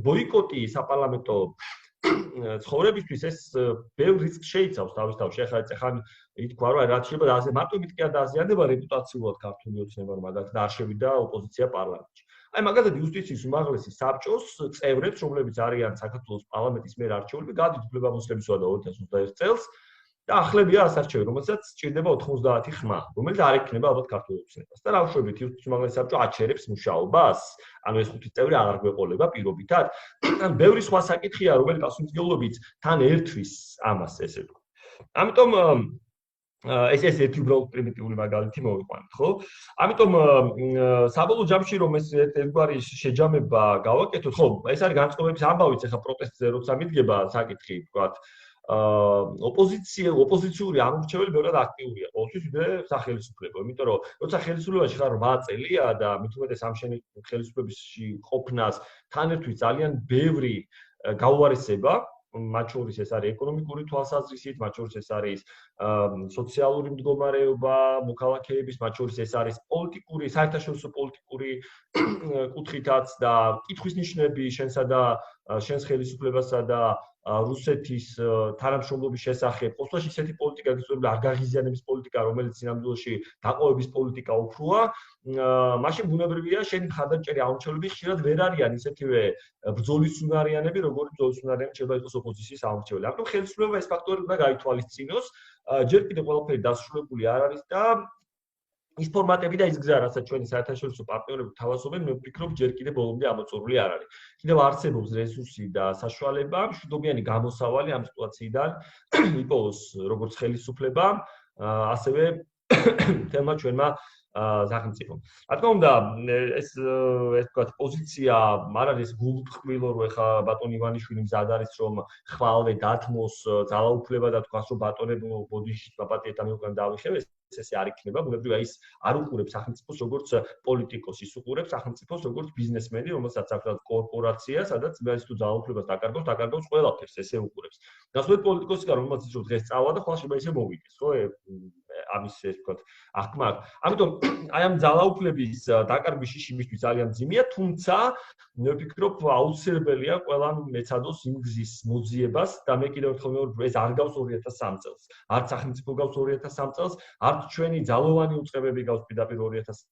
Speaker 4: ბოიკოტი საპარლამენტო ცხოვრებისთვის ეს ბევრ რისკს შეიცავს თავის თავში. ახლა ეხან ითქვა, რომ რაც შეიძლება და ასე მარტო იმით კი არ დააზიანდება რეპუტაციულად ქართული ოცნება, რომ მაგალითად არ შევიდა ოპოზიცია პარლამენტში. აი მაგალითად იუსტიციის უმაღლესი საბჭოს წევრებს, რომლებიც არიან საქართველოს პარლამენტის მიერ არჩეული, გადით უფლებამოსილებისა და 2021 წელს და ახლებია ასარჩევი, რომელსაც სჭირდება 90 ხმა, რომელიც არ ექნება ალბათ ქართულ ოცნებას. და რა ვშვებით, იუსტიციის უმაღლესი საბჭო აჩერებს მუშაობას? ანუ ეს 5 წევრი აღარ გვეყოლება პირობითად? ან ბევრი სხვა საკითხია, რომელიც პასუხისმგებლობით თან ერთვის ამას, ესე ვთქვათ. ამიტომ ეს ერთი უბრალოდ პრიმიტიული მაგალითი მოვიყვანეთ, ხო? ამიტომ საბოლოო ჯამში რომ ეს ერთგვარი შეჯამება გავაკეთოთ, ხო, ეს არის განწყობების ამბავიც, ახლა პროტესტზე როცა მიდგება საკითხი, ვთქვათ, ოპოზიციური ამორჩეველი ბევრად აქტიურია ყოველთვის ვიდრე სახელისუფლება, იმიტომ რომ როცა ხელისუფლებაში ხარ 8 წელია და მით უმეტეს ამ ხელისუფლებაში ყოფნას თან ერთვის ძალიან ბევრი გაუარესება, მათ შორის ეს არის ეკონომიკური თვალსაზრისით, მათ შორის ეს არის სოციალური მდგომარეობა, მოქალაქეების, მათ შორის ეს არის პოლიტიკური, საერთაშორისო პოლიტიკური კუთხითაც და კითხვის ნიშნები შენსა და შენს ხელისუფლებასა და რუსეთის თანამშრომლობის შესახებ, ყოველთვის ისეთი პოლიტიკა გიწევდა არ გაღიზიანების პოლიტიკა, რომელიც სინამდვილეში დაყოვების პოლიტიკა უფროა, მაშინ ბუნებრივია შენი მხარდამჭერი აუმრჩევლები ხშირად ვერ არიან ისეთივე ბრძოლისუნარიანები, როგორც ბრძოლისუნარიანი შეიძლება იყოს ოპოზიციის აუმრჩეველი. ამიტომ ხელისუფლება ეს ფაქტორი უნდა გაითვალისწინოს, ჯერ კიდევ ყველაფერი დასრულებული არ არის და ის ფორმატები და ის გზა, რასაც ჩვენი საერთაშორისო პარტნიორები თავაზობენ, მე ვფიქრობ, ჯერ კიდევ ბოლომდე ამოწურული არ არის. კიდევ არსებობს რესურსი და საშუალება, მშვიდობიანი გამოსავალი ამ სიტუაციიდან იყოს როგორც ხელისუფლებამ, ასევე თელმა ჩვენმა სახელმწიფომ. რა თქმა უნდა, ეს ვთქვათ, პოზიცია არ არის გულთქმილო, რომ ეხა ბატონ ივანიშვილი მზად არის, რომ ხვალვე დათმოს ძალაუფლება და თქვას, რომ ბატონებო ბოდიში პაპატიეთ ამილგან დავიხევ, ესე არ იქნება, ბუნებრივია ის არ უყურებს სახელმწიფოს როგორც პოლიტიკოსი, ის უყურებს სახელმწიფოს როგორც ბიზნესმენი, რომელსაც აქვს კორპორაცია, სადაც ის თუ ძალაუფლებას დაკარგავს ყველაფერს, ესე უყურებს. გასულეთ პოლიტიკოსიდან რომელსაც ის დღეს წავა და ხვალ შეიძლება ისე მოვიდეს, ხო? ამის ეს ვთქვათ, აღქმა აქვს. ამიტომ აი ამ ძალაუფლების დაკარგვის შიშიმისთვის ძალიან მძიმეა, თუმცა მე ვფიქრობ, აუცილებელია ყველამ მეცადოს იმ გზის მოძიებას და მე კიდევ ერთხელ მეუბნები, ეს არ გავს 2003 წელს. არც სახელმწიფო გავს 2003 წელს, არც ჩვენი ძალოვანი უწყებები გავს პირდაპირ 2003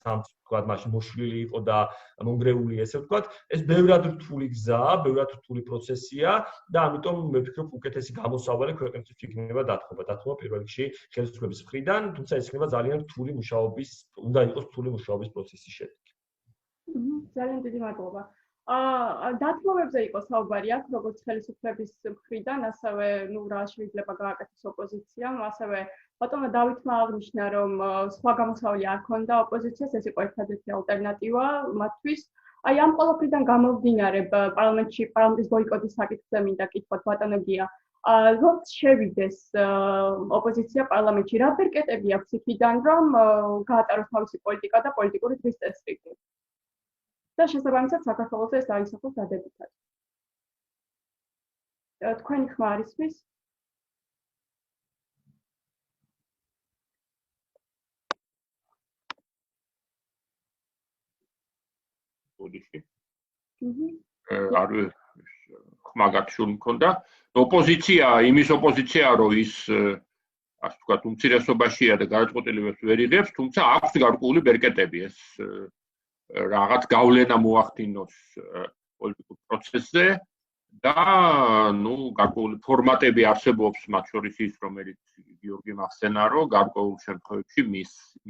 Speaker 4: ვთქვათ, მაშინ მოშლილი იყო და მონგრეული, ესე ვთქვათ, ეს ბევრად რთული გზაა, ბევრად რთული პროცესია და ამიტომ მე ვფიქრობ, უკეთესი გამოსავალი ქვეყნისთვის იქნება დათმობა პირველ რიგში ხელისუფლების მხრიდან, თუმცა ეს იქნება ძალიან რთული მუშაობის, უნდა იყოს რთული მუშაობის პროცესის შედეგი.
Speaker 1: ძალიან დიდი მადლობა. დათმობებზე იყო საუბარი აქ, როგორც ხელისუფლების მხრიდან, ასევე რა შეიძლება გააკეთოს ოპოზიციამ, ასევე ბატონმა დავითმა აღნიშნა, რომ სხვა გამოსავალი არ ქონდა ოპოზიციას, ეს იყო ერთადერთი ალტერნატივა მათთვის. აი ამ ყველაფრიდან გამომდინარე, პარლამენტის ბოიკოტის საკითხზე მინდა კითხვათ ბატონო გია. როც შევიდეს ოპოზიცია პარლამენტში, რა ბერკეტები აქვს იქიდან, რომ გაატაროს თავისი პოლიტიკა და პოლიტიკური დღის წესრიგი? და შესაბამისად საქართველოს ეს დაისახოს დადებითად. თქვენი ხმა არ ისმის?
Speaker 2: ბოდიში. არ ხმა გათშული მქონდა. ოპოზიცია, იმის ოპოზიცია, რომ ის ასე ვთქვათ, უმცირესობაშია და გადაწყვეტილებებს ვერ იღებს, თუმცა აქვს გარკვეული ბერკეტები ეს რაღაც გავლენა მოახდინოს პოლიტიკურ პროცესზე და გარკვეული ფორმატები არსებობს, მათ შორის ის, რომელიც გიორგი მახსენა, რომ გარკვეულ შემთხვევებში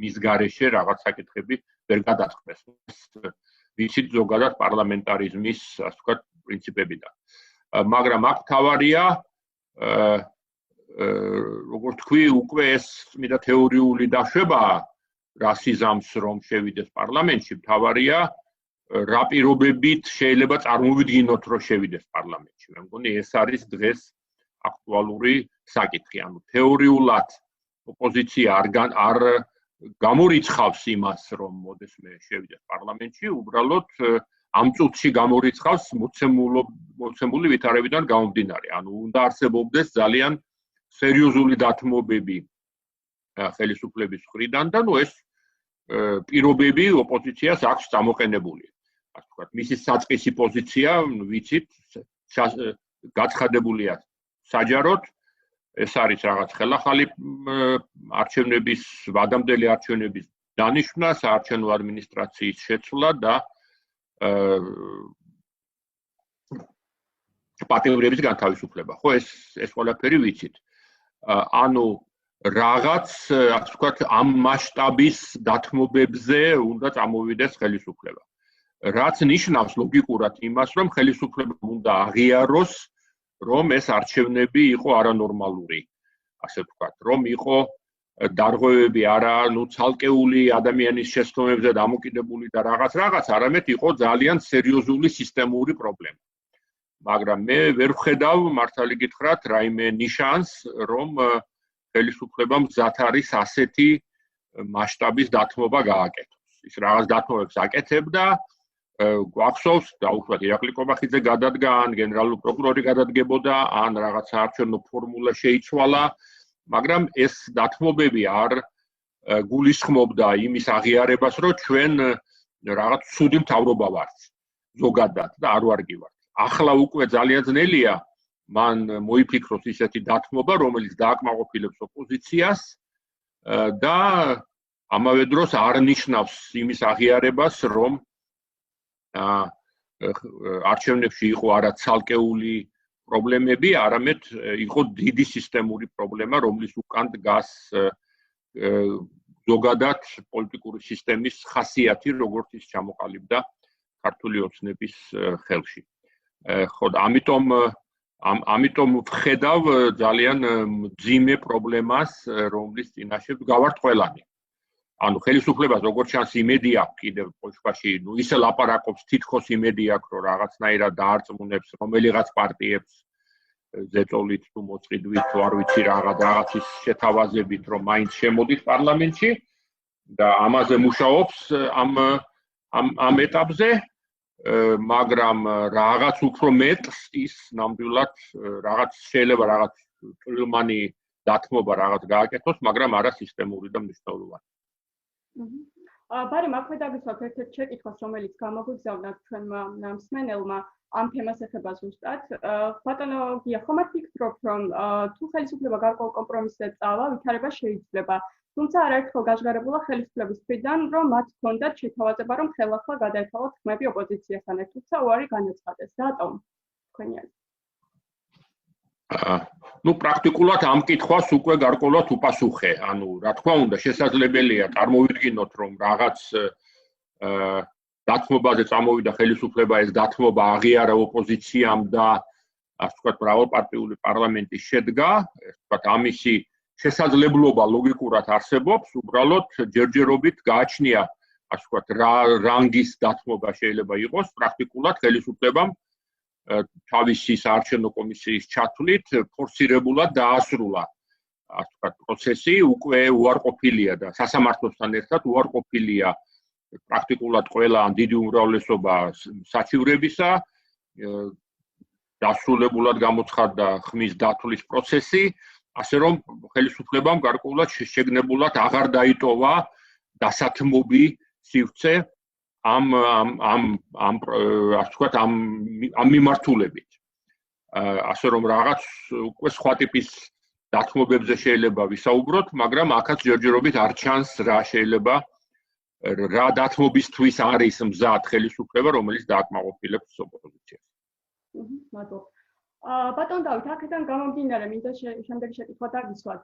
Speaker 2: მის გარეშე რაღაც საკითხები ვერ გადაწყდეს. ვიცით ზოგადად პარლამენტარიზმის, ასე ვთქვათ, პრინციპებიდან. მაგრამ აქ თავარია, როგორც თქვი, უკვე ეს მიდა თეორიული დაშვებაა, რა სიზამს რომ შევიდეს პარლამენტში, თავარია რა პირობებით შეიძლება წარმოვიდგინოთ, რომ შევიდეს პარლამენტში. მე მგონი ეს არის დღეს აქტუალური საკითხი. ანუ თეორიულად ოპოზიცია არ გამორიცხავს იმას, რომ მოდესმე შევიდეს პარლამენტში, უბრალოდ ამ წუთში გამორიცხავს მოცემული ვითარებიდან გამომდინარე. ანუ უნდა არსებობდეს ძალიან სერიოზული დათმობები ხელისუფლების მხრიდან და ეს პირობები ოპოზიციას აქვს წამოყენებული. ასე ვთქვათ, მისი საწყისი პოზიცია, ვიცით, გაცხადებულია საჯაროდ, ეს არის რაღაც ხელახალი არჩევნების, ვადამდელი არჩევნების დანიშვნა, საარჩევნო ადმინისტრაციის შეცვლა და პატიმრების განთავისუფლება. ხო, ეს ყველაფერი ვიცით. ანუ რაღაც, ასე ვთქვათ, ამ მასშტაბის დათმობებზე უნდა წამოვიდეს ხელისუფლება. რაც ნიშნავს ლოგიკურად იმას, რომ ხელისუფლებამ უნდა აღიაროს, რომ ეს არჩევნები იყო არანორმალური, ასე ვთქვათ, რომ იყო დარღვევები არა, ცალკეული ადამიანის შეცდომებზე დამოკიდებული და რაღაც, არამედ იყო ძალიან სერიოზული სისტემური პრობლემა. მაგრამ მე ვერ ვხედავ, მართალი გითხრათ, რაიმე ნიშანს, რომ ხელისუფლებამ მზად არის ასეთი მასშტაბის დათმობა გააკეთოს. ის რაღაც დათმობებს აკეთებდა, გვახსოვს, დაუშვათ ირაკლი კობახიძე გადადგა, ან გენერალური პროკურორი გადადგებოდა, ან რაღაც საარჩევნო ფორმულა შეიცვალა, მაგრამ ეს დათმობები არ გულისხმობდა იმის აღიარებას, რომ ჩვენ რაღაც ცუდი მთავრობა ვართ ზოგადად და არ ვარგი ვართ. ახლა უკვე ძალიან ძნელია მან მოიფიქროს ისეთი დათმობა, რომელიც დააკმაყოფილებს ოპოზიციას და ამავე დროს არ ნიშნავს იმის აღიარებას, რომ არჩევნებში იყო არა ცალკეული პრობლემები, არამედ იყო დიდი სისტემური პრობლემა, რომლის უკან დგას ზოგადად პოლიტიკური სისტემის ხასიათი, როგორც ის ჩამოყალიბდა ქართული ოცნების ხელში. ხო, ამიტომ ვხედავ ძალიან მძიმე პრობლემას, რომლის წინაშე გავართ ყველანი. ანუ ხელისუფლებას როგორც ჩანს იმედი აქვს კიდევ პольშაში, ისე ლაპარაკობს თითქოს იმედი აქვს, რომ რაღაცნაირად დაარწმუნებს რომელიღაც პარტიებს ზეწოლით თუ მოწყიდვით თუ არ ვიცი რაღაცის შეთავაზებით, რომ მაინც შემოდით პარლამენტში და ამაზე მუშაობს ამ ეტაპზე, მაგრამ რაღაც უფრო მეტს ის ნამდვილად რაღაც შეიძლება რაღაც წვრილმანი დათმობა რაღაც გააკეთოს, მაგრამ არა სისტემური და მნიშვნელოვანი.
Speaker 1: ბარი მაქვე დაგისვათ ერთ-ერთ შეკითხვას, რომელიც გამოგვიგზავნა ჩვენმა მსმენელმა ამ თემას ეხება ზუსტად. ბატონო გია, ხომ არ ფიქრობ, რომ თუ ხელისუფლება გარკვეულ კომპრომისზე წავა, ვითარება შეიძლება. თუმცა არაერთხელ გაჟღერებულა ხელისუფლების მხრიდან, რომ მათ ჰქონდათ შეთავაზება, რომ ხელახლა გადაეცვალათ ხმები ოპოზიციასთან, თუმცა უარი განაცხადეს. რატომ? თქვენი აზრით.
Speaker 2: Ну, პრაქტიკულად ამ კითხვას უკვე გარკვეულად უპასუხე. ანუ, რა თქმა უნდა, შესაძლებელია წარმოვიდგინოთ, რომ რაღაც დათმობაზე წამოვიდა ხელისუფლება, ეს დათმობა აღიარა ოპოზიციამ და ასე ვთქვათ, მრავალპარტიული პარლამენტი შედგა, ასე ვთქვათ, ამისი შესაძლებლობა ლოგიკურად არსებობს, უბრალოდ ჯერჯერობით გააჩნია, ასე ვთქვათ, რა რანგის დათმობა შეიძლება იყოს, პრაქტიკულად ხელისუფლებამ თავისი საარჩევნო კომისიის ჩათვლით ფორსირებულად დაასრულა, ასე ვთქვათ, პროცესი, უკვე უარყოფილია და სასამართლოსთან ერთად უარყოფილია პრაქტიკულად ყველა ან დიდი უმრავლესობა საჩივრებისა, დასრულებულად გამოცხადდა ხმის დათვლის პროცესი, ასე რომ ხელისუფლებამ გარკვეულად შეგნებულად აღარ დაიტოვა დასათმობი სივრცე ამ მიმართულებით. ასე რომ რაღაც უკვე სხვა ტიპის დათმობებზე შეიძლება ვისაუბროთ, მაგრამ აქაც ჯერჯერობით არ ჩანს რა შეიძლება რა დათმობისთვის არის მზად ხელისუფლება, რომელიც დააკმაყოფილებს ოპოზიციას.
Speaker 1: მადლობა. ბატონ დავით, აქედან გამომდინარე, მინდა შემდეგი შეკითხვა დაგისვათ.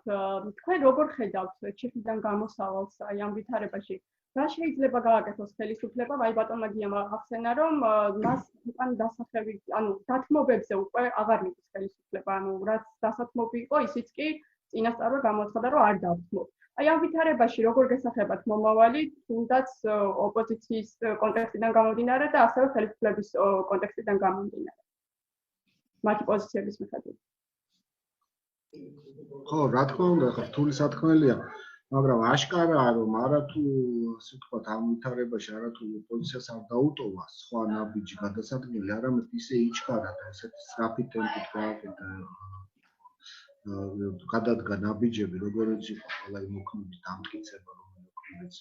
Speaker 1: თქვენ როგორ ხედავთ ჩიხიდან გამოსავალს აი ამ ვითარებაში? რა შეიძლება გააკეთოს ხელისუფლება? აი ბატონმა გიამ ახსენა, რომ მას უკან დასახევი, ანუ დათმობებზე უკვე აღარ მიდის ხელისუფლება, ანუ რაც დასათმობი იყო, ისიც კი წინასწარვე გამოცხადა, რომ არ დათმობ. აი ამ ვითარებაში როგორ გესახებათ მომავალი, თუნდაც ოპოზიციის კონტექსტიდან გამომდინარე და ასევე ხელისუფლების კონტექსტიდან გამომდინარე? მათი პოზიციების მიხედვით.
Speaker 3: ხო, რა თქმა უნდა, რთული სათქმელია, მაგრამ აშკარაა, რომ არათუ, ასე ვთქვათ, ამ ვითარებაში არათუ ოპოზიციას არ დაუტოვა სხვა ნაბიჯი გადასადგმელი, არამედ ისე იჩქარა და ესეთი სწრაფი ტემპით გააკეთა გადადგა ნაბიჯები, როგორც იყო ყველა იმ მოქმედის დამტკიცება, რომელიც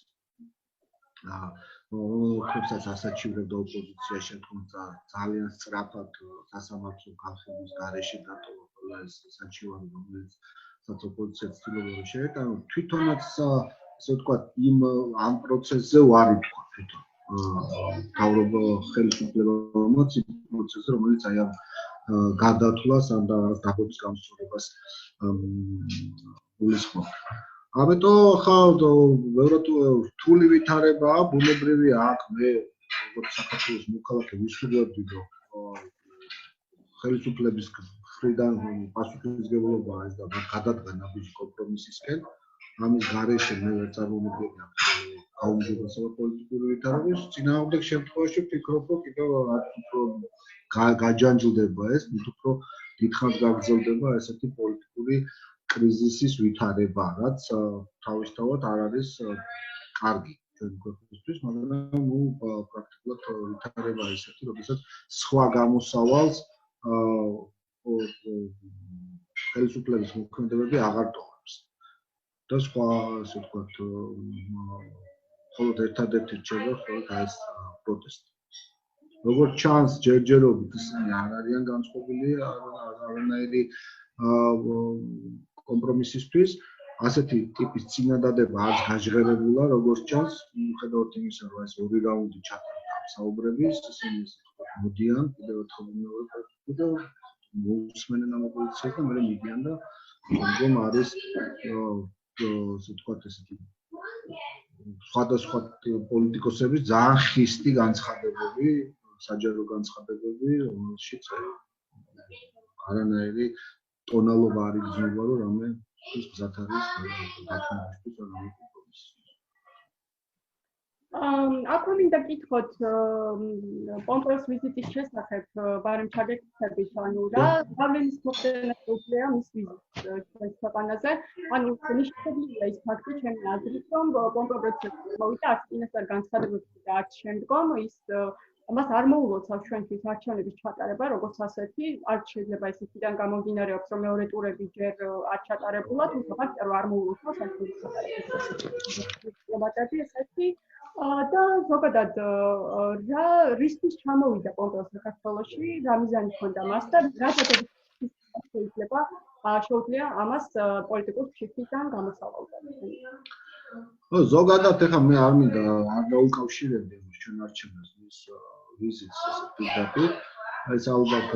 Speaker 3: ხებსაც ასაჩივრებდა ოპოზიცია შემდგომსა ძალიან სწრაფად სასამართლო განხილვის გარეშე დატოვა ყველა ეს საჩივარი, რომელიც ოპოზიცია ცდილობდა რომ შეეტანო, თვითონაც ასე ვთქვათ, ამ პროცესზე უარი თქვა თვითონ თავრობა ხელისუფლებამ იმ პროცესზე, რომელიც აი ამ გადათვლას ან დაგობის გამოსწორებას გულისხმობს. ამიტომ ხა ბევრად რთული ვითარებაა, ბუნებრივია აქ მე როგორც საქართველოს მოქალაქე ვისურვებდი, რომ ხელისუფლების მხრიდან პასუხისმგებლობაა ეს და გადადგა ნაბიჯი კომპრომისისკენ. ამის გარეშე მე ვერ წარმოვიდგენია გაუმჯობესება პოლიტიკური ვითარების. წინააღმდეგ შემთხვევაში ვფიქრობ, რომ კიდევ რაც უფრო გაჯანჯლდება ეს, მით უფრო დიდხანს გაგრძელდება ესეთი პოლიტიკური კრიზისის ვითარება, რაც თავისთავად არ არის კარგი ჩვენი ქვეყნისთვის, მაგრამ პრაქტიკულად ვითარება ისეთი, როდესაც სხვა გამოსავალს ხელისუფლების მოქმედებები აღარ ტოვებს. და სხვა, ასე ვთქვათ, მხოლოდ ერთადერთი რჩება მხოლოდ ეს პროტესტი. როგორც ჩანს, ჯერჯერობით ისინი არ არიან განწყობილი არანაირი კომპრომისისთვის. ასეთი ტიპის წინადადება არც გაჟღერებულა, როგორც ჩანს, მიუხედავად იმისა, რომ ეს ორი რაუნდი ჩატარდა საუბრების, ისინი მოდიან კიდევ ერთხელ მეორე და მოусმენენ ამ ოპოზიციას და მე მიდიან და ამიტომ არის ასე ვთქვათ ესეთი სხვადასხვა პოლიტიკოსების ძალიან ხისტი განცხადებები, საჯარო განცხადებები, რომელშიც არანაირი ტონალობა არ იგრძნობა, რომ რამე ის გზად არის დათმობისთვის რამე კომპრომისი.
Speaker 1: Acum მინდა გითხოთ პომპეოს ვიზიტის შესახებ, ბარემ ჩაგეკითხებით, ანუ რა გავლენის მოხდენა შეუძლია მის ვიზიტს ჩვენს ქვეყანაზე. ანუ ნიშნავია ის ფაქტი, ჩემი აზრით, რომ პომპეო პროცესში მოვიდა არც წინასწარ განცხადებებში და არც შემდგომ ის მას არ მოულოცავს ჩვენთვის არჩევნების ჩატარება, როგორც ასეთი, არც შეიძლება ის იქიდან გამომდინარეობს, რომ მეორე ტურები ჯერ არ ჩატარებულა, თუმცა ფაქტია, რომ არ მოულოცავს არჩევნების ჩატარებას. ესეთი და ზოგადად რა რისთვის ჩამოვიდა პომპეო საქართველოში, რა მიზანი ჰქონდა მას და რა შეიძლება შეუძლია ამას პოლიტიკურ ფიქრიდან გამოსავალდად.
Speaker 3: ზოგადად ეხლა მე არ მინდა არ დაუკავშირებდი ჩვენ არჩევნებს მის ვიზიტს პირდაპირ. ეს ალბათ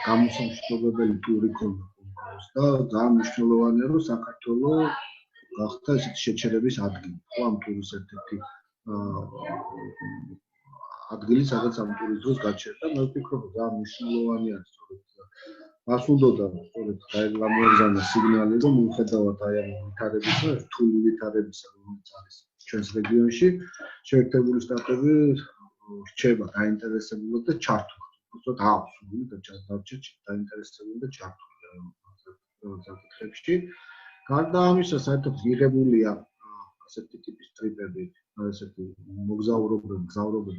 Speaker 3: გამოსამშრობებელი ტური ქონდა პომპეოს და ძალიან მნიშვნელოვანია, რომ საქართველოს გახდა ესეთი შეჩერების ადგილი. ხო, ამ ტურის ერთ-ერთი ადგილი, სადაც ამ ტურის დროს გაჩერდა, მე ვფიქრობ, რომ ძალიან მნიშვნელოვანია სწორედ მას უნდოდა სწორედ გამოიგზავნა სიგნალი, რომ მიუხედავად აი ამ ვითარებისა, რთული ვითარებისა, რომელიც არის ჩვენს რეგიონში, შეერთებული შტატები რჩება დაინტერესებულად და ჩართულად. უბრალოდ ააბსოლუტურად და ჩართuldeა დაინტერესებული და ჩართული საკითხებში. გარდა ამისა, საერთოდ მიღებულია ასეთი ტიპის ტრიპები, ასეთი მოგზაურობები,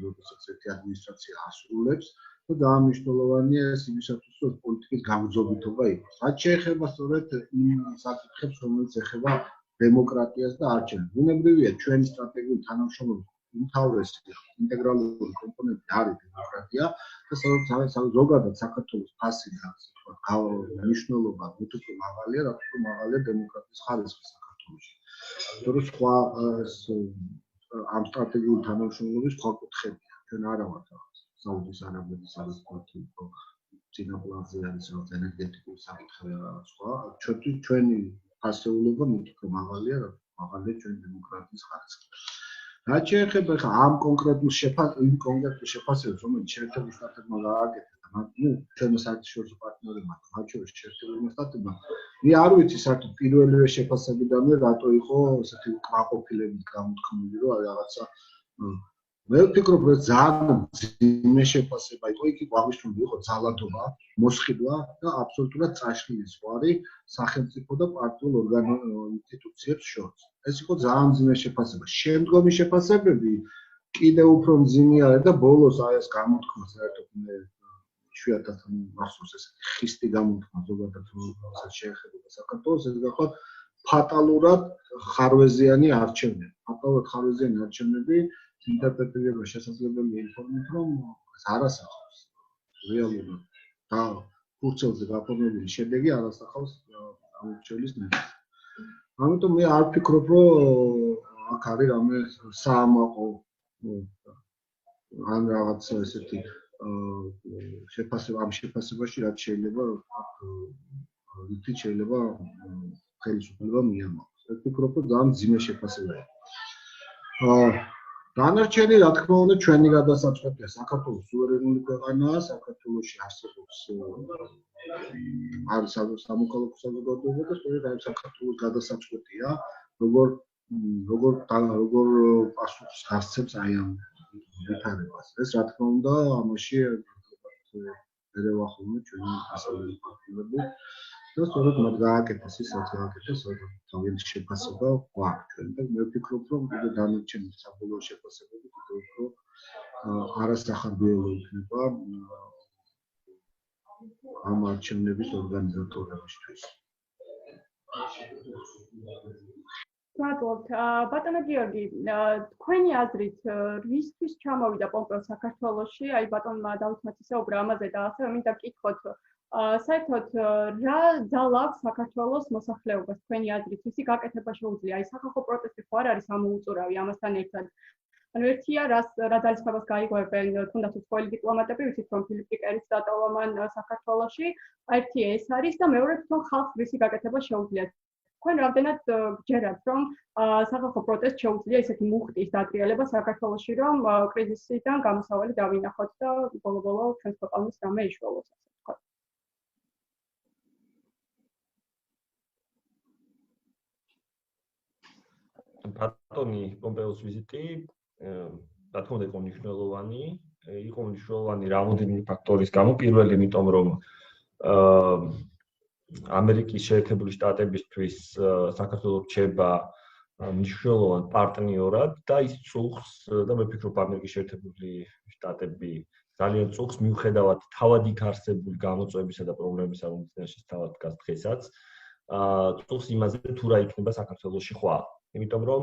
Speaker 3: როგორც ერთი ადმინისტრაცია ასრულებს და ძალიან მნიშვნელოვანია ეს იმისათვის, რომ პოლიტიკის გამგზავრება იყოს. რაც შეეხება სწორედ იმ საკითხებს, რომელიც ეხება დემოკრატიას და არჩევნებს. ბუნებრივია, ჩვენი სტრატეგიული თანამშრომლობის უმთავრესი ინტეგრალური კომპონენტი არის დემოკრატია და ზოგადად საქართველოს ფასი და ასე ვთქვათ, მნიშვნელობა უფრო მაღალია, რადგან მაღალია დემოკრატიის ხარისხი საქართველოში. თორემ სხვა ამ სტრატეგიული თანამშრომლობის სხვა კუთხებია. ჩვენ არა ვართ საუდის არაბეთის სადაც უფრო წინა პლანზე არის რაღაც ენერგეტიკული საკითხები და სხვა. ჩვენი ფასეულობა უფრო მაღალია, მაღალია ჩვენი დემოკრატიის ხარისხი. რაც შეეხება ხა ამ კონკრეტულ შეფასებას, რომელიც შეერთებულ შტატებმა გააკეთა და ჩვენო საერთაშორისო პარტნიორებმა, მათ შორის შეერთებულმა შტატებმა, მე არ ვიცი საერთოდ პირველივე შეფასებიდანვე რატო იყო ესეთი კმაყოფილებით გამოთქმული, რომ რაღაცა მე ვფიქრობ, რომ ძალიან ძიმე შეფასება იყო, იქ აღნიშნული იყო ძალადობა, მოსყიდვა და აბსოლუტურად წაშლილი ზღვარი სახელმწიფო და პარტიულ ინსტიტუციებს შორის. ეს იყო ძალიან ძიმე შეფასება. შემდგომი შეფასებები კიდევ უფრო მძიმე არის და ბოლოს აი ეს გამოთქმა საერთოდ მე შვიათად მახსოვს ესეთი ხისტი გამოთქმა ზოგადად რასაც შეეხება საქართველოს, ეს გახლავთ ფატალურად ხარვეზიანი არჩევნები. ფატალურად ხარვეზიანი არჩევნები ინტერპრეტირება შესაძლებელია ინფორმით, რომ ეს არასახავს რეალურად და ფურცელზე გაფორმებული შედეგი არასახავს ამორჩევის ნებას. ამიტომ მე არ ვფიქრობ, რომ აქ არის რამე საამაყო ან რაღაც ესეთი ამ შეფასებაში რაც შეიძლება რითიც შეიძლება ხელისუფლება მიამოყოს. მე ვფიქრობ, რომ ძალიან ძიმე შეფასებაა. დანარჩენი, რა თქმა უნდა, ჩვენი გადასაწყვეტია. საქართველოს სუვერენული ქვეყანაა, საქართველოში არსებობს არის სამოქალაქო საზოგადოება და სწორედ აი საქართველოს გადასაწყვეტია, როგორ პასუხს გასცემს აი ამ ვითარებას. ეს რა თქმა უნდა, ამაში ერევახულობენ ჩვენი დასავლელი პარტნიორები და სწორედ მათ გააკეთეს ის, რაც გააკეთეს, თავიანთი შეფასება გვაქვს ჩვენ და მე ვფიქრობ, რომ კიდევ დანარჩენი საბოლოო შეფასებები კიდევ უფრო არასახარბიელო იქნება ამ არჩევნების ორგანიზატორებისთვის.
Speaker 1: მადლობთ. ბატონო გიორგი, თქვენი აზრით, რისთვის ჩამოვიდა პომპეო საქართველოში? აი ბატონმა დავით მათისაუბრა ამაზე და ასევე მინდა გკითხოთ, საერთოდ რა ძალა აქვს საქართველოს მოსახლეობას თქვენი აზრით? ვისი გაკეთება შეუძლია? აი სახალხო პროტესტი ხო არ არის ამოუწურავი ამასთან ერთად? ანუ ერთია რა ძალისხმევას გაიგებენ თუნდაც უცხოელი დიპლომატები, ვიცით რომ ფილიპ პიკერიც დატოვა მან საქართველოში, ერთი ეს არის და მეორე თვითონ ხალხს ვისი გაკეთება შეუძლია. თქვენ რამდენად გჯერათ რომ სახალხო პროტესტს შეუძლია ისეთი მუხტის დატრიალება საქართველოში რომ კრიზისიდან გამოსავალი დავინახოთ და ბოლო-ბოლო ჩვენს ქვეყანას რამე ეშველოს ასე ვთქვათ.
Speaker 4: ბატონი პომპეოს ვიზიტი რა თქმა უნდა იყო მნიშვნელოვანი, რამოდენიმე ფაქტორის გამო. პირველი, იმიტომ რომ ამერიკის შეერთებული შტატებისთვის საქართველო რჩება მნიშვნელოვან პარტნიორად და ის წუხს და მე ვფიქრობ ამერიკის შეერთებული შტატები ძალიან წუხს მიუხედავად თავად იქ არსებული გამოწვევებისა და პრობლემებისა, რომელთაც თავად დგას დღესაც, წუხს იმაზე თუ რა იქნება საქართველოში ხვალ. იმიტომ რომ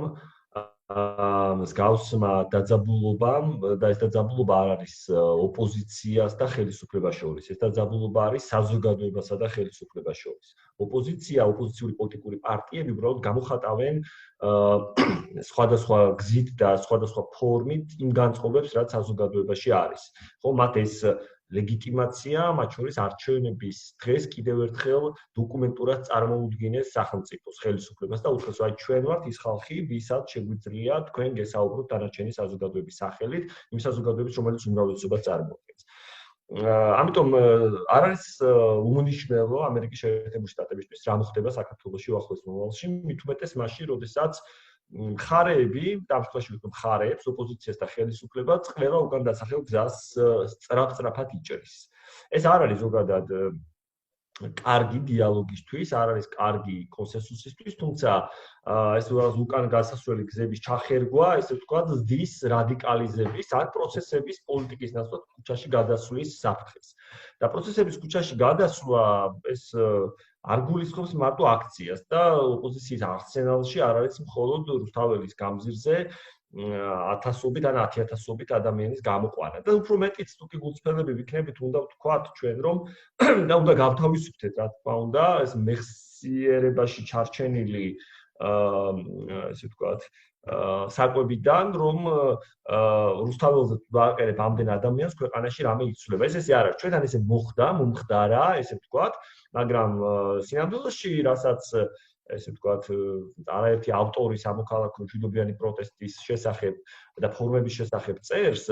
Speaker 4: მსგავსმა დაძაბულობამ და ეს დაძაბულობა არ არის ოპოზიციას და ხელისუფლებას შორის. ეს დაძაბულობა არის საზოგადოებასა და ხელისუფლებას შორის. ოპოზიციური პოლიტიკური პარტიები უბრალოდ გამოხატავენ სხვადასხვა გზით და სხვადასხვა ფორმით იმ განწყობებს, რაც საზოგადოებაში არის. ხო, მათ ეს ლეგიტიმაცია, მათ შორის არჩევნების დღეს კიდევ ერთხელ დოკუმენტურად წარმოუდგინეს სახელმწიფოს ხელისუფლებას და უთხრეს, აი ჩვენ ვართ ის ხალხი, ვისაც შეგვიძლია თქვენ გესაუბროთ დანარჩენი საზოგადოების სახელით, იმ საზოგადოების, რომელიც უმრავლესობას წარმოადგენს. ამიტომ არ არის უმნიშვნელო ამერიკის შეერთებული შტატებისთვის რა მოხდება საქართველოში უახლოეს მომავალში, მით უმეტეს მაშინ, როდესაც მხარეები, ამ შემთხვევაში ვიტყვი მხარეებს, ოპოზიციას და ხელისუფლებას ყველა უკან დასახელ გზას სწრაფ-სწრაფად იჭრის. ეს არ არის ზოგადად კარგი დიალოგისთვის, არ არის კარგი კონსენსუსისთვის, თუმცა ეს უკან გასასვლელი გზების ჩახერგვა, ესე ვთქვათ, ზდის რადიკალიზების ან პროცესების პოლიტიკის ნაცვლად ქუჩაში გადასვლის საფრთხეს. და პროცესების ქუჩაში გადასვლა ეს არ გულისხმობს მარტო აქციას და ოპოზიციის არსენალში არ არის მხოლოდ რუსთაველის გამზირზე ათასობით ან 10,000-ობით ადამიანის გამოყვანა. და უფრო მეტიც თუ კი გულწრფელები ვიქნებით, უნდა ვთქვათ ჩვენ რომ და უნდა გავთავისუფლდეთ, რა თქმა უნდა, ეს მეხსიერებაში ჩარჩენილი ესე ვთქვათ, საკვებიდან, რომ რუსთაველზე დააყენებ ამდენ ადამიანს ქვეყანაში რამე იცვლება. ეს არ არის. ჩვენთან ესე მოხდა, მომხდარა, ესე ვთქვათ, მაგრამ სინამდვილეში, რასაც ესე ვთქვათ, არაერთი ავტორი სამოქალაქო მშვიდობიანი პროტესტის შესახებ და ფორმების შესახებ წერს,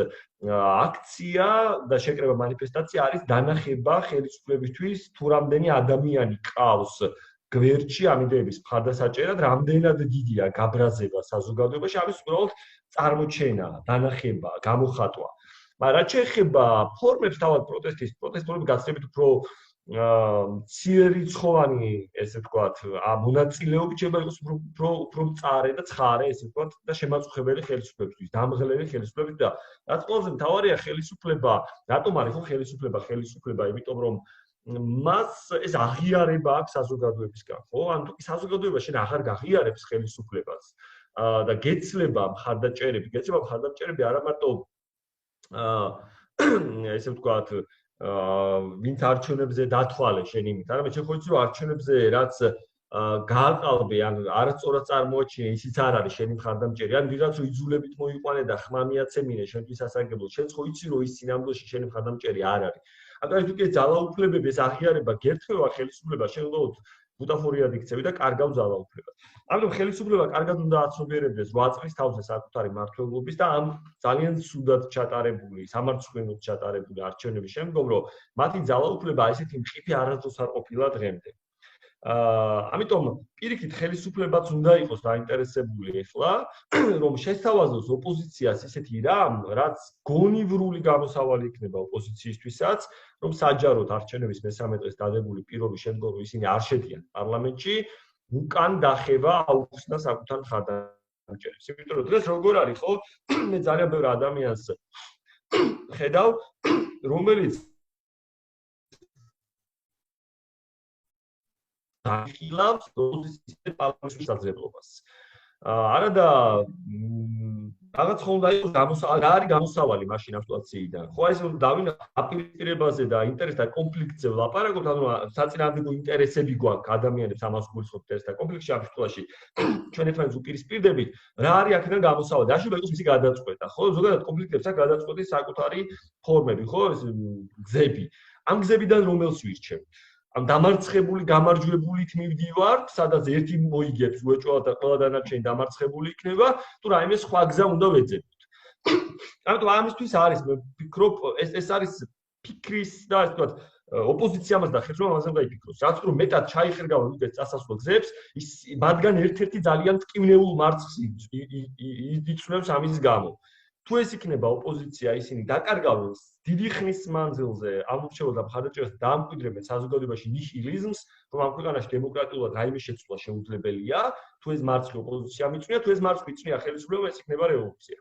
Speaker 4: აქცია და შეკრება მანიფესტაცია არის დანახება ხელისუფლებისთვის, თუ რამდენი ადამიანი ყავს გვერდში ამ იდეების მხარდასაჭერად, რამდენად დიდია გაბრაზება საზოგადოებაში, ამის უბრალოდ წარმოჩენა, დანახება, გამოხატვა. მაგრამ რაც შეეხება ფორმებს, თავად პროტესტორები გაცილებით უფრო მცირერიცხოვანი, ესე ვთქვათ, მონაწილეობით შეიძლება იყოს უფრო მწარე და ცხარე, ესე ვთქვათ, და შემაწუხებელი ხელისუფლებისთვის, დამღლელი ხელისუფლებისთვის და რაც ყველაზე მთავარია ხელისუფლება, რატომ არის ხო ხელისუფლება, იმიტომ რომ მას ეს აღიარება აქვს საზოგადოებისგან, ხო? ან თუ კი საზოგადოება შენ აღარ გაღიარებს ხელისუფლებას და გეცლება მხარდაჭერები არა მარტო ესე ვთქვათ, ვინც არჩევნებზე დათვალე შენ იმით, არამედ შენ ხო იცი რომ არჩევნებზე რაც გააყალბე, ან არასწორად წარმოაჩინე, ისიც არ არის შენი მხარდამჭერი, ან ვიღაც რო იძულებით მოიყვანე და ხმა მიაცემინე შენთვის ასაგებლად, შენ ხო იცი რომ ის სინამდვილეში შენი მხარდამჭერი არ არის. აკრა თუ კი ძალაუფლებები ეს აღიარება გერთმევა ხელისუფლებას, შენ უნდა ბუტაფორიად იქცევი და კარგავ ძალაუფლებას. ამიტომ ხელისუფლება კარგად უნდა აცნობიერებდეს 8 წლის თავზე საკუთარი მართლობის და ამ ძალიან ცუდად ჩატარებული, სამარცხვინოდ ჩატარებული არჩევნების შემდგომ, რომ მათი ძალაუფლება ესეთი მყიფე არასდროს არ ყოფილა დღემდე. ამიტომ პირიქით ხელისუფლებაც უნდა იყოს დაინტერესებული ახლა, რომ შესთავაზოს ოპოზიციას ისეთი რამ, რაც გონივრული გამოსავალი იქნება ოპოზიციისთვისაც, რომ საჯაროდ არჩევნების მესამე დღეს დადებული პირობის შემდგომ რომ ისინი არ შედიან პარლამენტში, უკან დახევა აუხსნა საკუთარ მხარდამჭერებს. იმიტომ რომ დღეს როგორ არის, ხო? მე ძალიან ბევრ ადამიანს ხედავ, რომელიც ახილავს ოპოზიციის პარლამენტის შესაძლებლობას. არა და რაღაც ხომ უნდა იყოს რა არის გამოსავალი მაშინ ამ სიტუაციიდან. ხო ეს დავინახავ აპირებაზე და ინტერესთა კონფლიქტზე ვლაპარაკობთ, ანუ საწინააღმდეგო ინტერესები გვაქვს ადამიანებს ამას გულისხმობთ ინტერესთა კონფლიქტში ამ სიტუაციაში ჩვენ ერთმანეთს უპირისპირდებით, რა არის აქედან გამოსავალი? არ შეიძლება იყოს მისი გადაწყვეტა, ხო? ზოგადად კონფლიქტებს აქვს გადაწყვეტის საკუთარი ფორმები, ხო? ეს გზები. ამ გზებიდან რომელს ვირჩევთ? ამ დამარცხებული, გამარჯვებულით მივდივართ, სადაც ერთი მოიგებს უეჭვალად და ყველა დანარჩენი დამარცხებული იქნება, თუ რაიმე სხვა გზა უნდა ვეძებოთ. ამიტომ ამისთვის არის, მე ვფიქრობ, ეს არის ფიქრის და ასე ვთქვათ, ოპოზიცია მას და ხერხმა ამაზე უნდა იფიქროს. რაც უფრო მეტად ჩაიხერგავენ უკეთ წასასვლელ გზებს, ის მათგან ერთ-ერთი ძალიან ტკივნეულ მარცხს იწვევს ამის გამო. თუ ეს იქნება ოპოზიცია, ისინი დაკარგავენ დიდი ხნის მანძილზე ამ ურჩევლად და მხარდაჭერას დაამკვიდრებენ საზოგადოებაში ნიჰილიზმს, რომ ამ ქვეყანაში დემოკრატიულად რაიმე შეცვლა შეუძლებელია, თუ ეს მარცხი ოპოზიციამ იწვია, თუ ეს მარცხი იწვია ხელისუფლებამ, ეს იქნება რევოლუცია.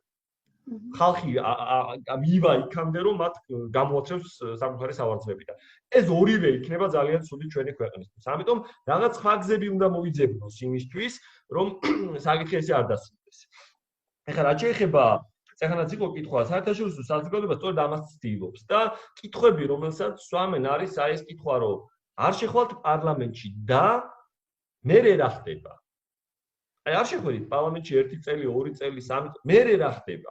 Speaker 4: ხალხი მივა იქამდე, რომ მათ გამოაცხებს საკუთარი სავარცხლები და ეს ორივე იქნება ძალიან ცუდი ჩვენი ქვეყნისთვის. ამიტომ რაღაც სხვა გზები უნდა მოიძებნოს იმისთვის, რომ საკითხი ესე არ დასრულდეს. ეხლა რაც შეეხება ეხლაც იყო კითხვა, საერთაშორისო საზოგადოება სწორედ ამას ცდილობს და კითხვები, რომელსაც სვამენ არის აი ეს კითხვა, რომ არ შეხვალთ პარლამენტში და მერე რა ხდება? აი არ შეხვედით პარლამენტში 1 წელი, 2 წელი, 3 წელი, მერე რა ხდება?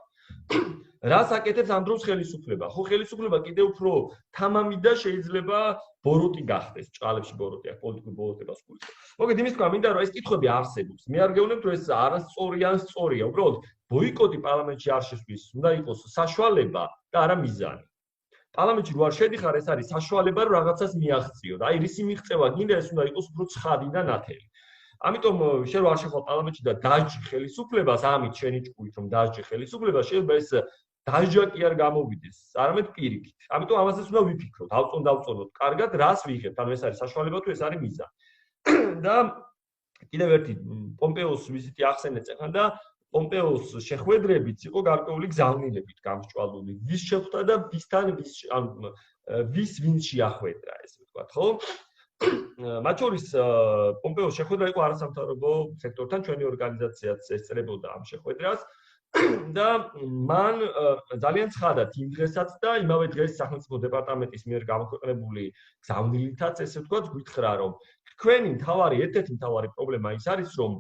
Speaker 4: რას აკეთებს ამ დროს ხელისუფლება? ხო, ხელისუფლება კიდევ უფრო თამამი და შეიძლება ბოროტი გახდეს, ჭყალებში ბოროტი აქვს, პოლიტიკური ბოროტებას გულისხმობს. მოგეთ იმის თქვა, მინდა რომ ეს კითხვები არსებობს. მე არ გეუბნებ რომ ეს არასწორი ან სწორია, უბრალოდ ბოიკოტი პარლამენტში არ შესვლის, უნდა იყოს საშუალება და არა მიზანი. პარლამენტში რო არ შედიხარ, ეს არის საშუალება რომ რაღაცას მიაღწიო და აი რისი მიღწევა გინდა ეს უნდა იყოს უფრო ცხადი და ნათელი. ამიტომ შენ რო არ შეხვალ პარლამენტში და დაჯი ხელისუფლებას, ამით შენი ჭკუით რომ დაჯი ხელისუფლებას, შეიძლება ეს დაჯა კი არ გამოვიდეს, არამედ პირიქით. ამიტომ ამასაც უნდა ვიფიქროთ, დავწონოთ კარგად, რას ვიღებთ, ანუ ეს არის საშუალება თუ ეს არის მიზანი. და კიდევ ერთი პომპეოს ვიზიტი ახსენეთ ეხლა და პომპეოს შეხვედრებიც იყო გარკვეული გზავნილებით გამსჭვალული. ვის შეხვდა და ვისთან ვის ვინ შეახვედრა, ესე ვთქვათ, ხო? მათ შორის პომპეოს შეხვედრა იყო არასამთავრობო სექტორთან, ჩვენი ორგანიზაციაც ესწრებოდა ამ შეხვედრას და მან ძალიან ცხადად იმ დღესაც და იმავე დღეს სახელმწიფო დეპარტამენტის მიერ გამოქვეყნებული გზავნილითაც ესე ვთქვათ გითხრა, რომ თქვენი ერთ-ერთი მთავარი პრობლემა ის არის, რომ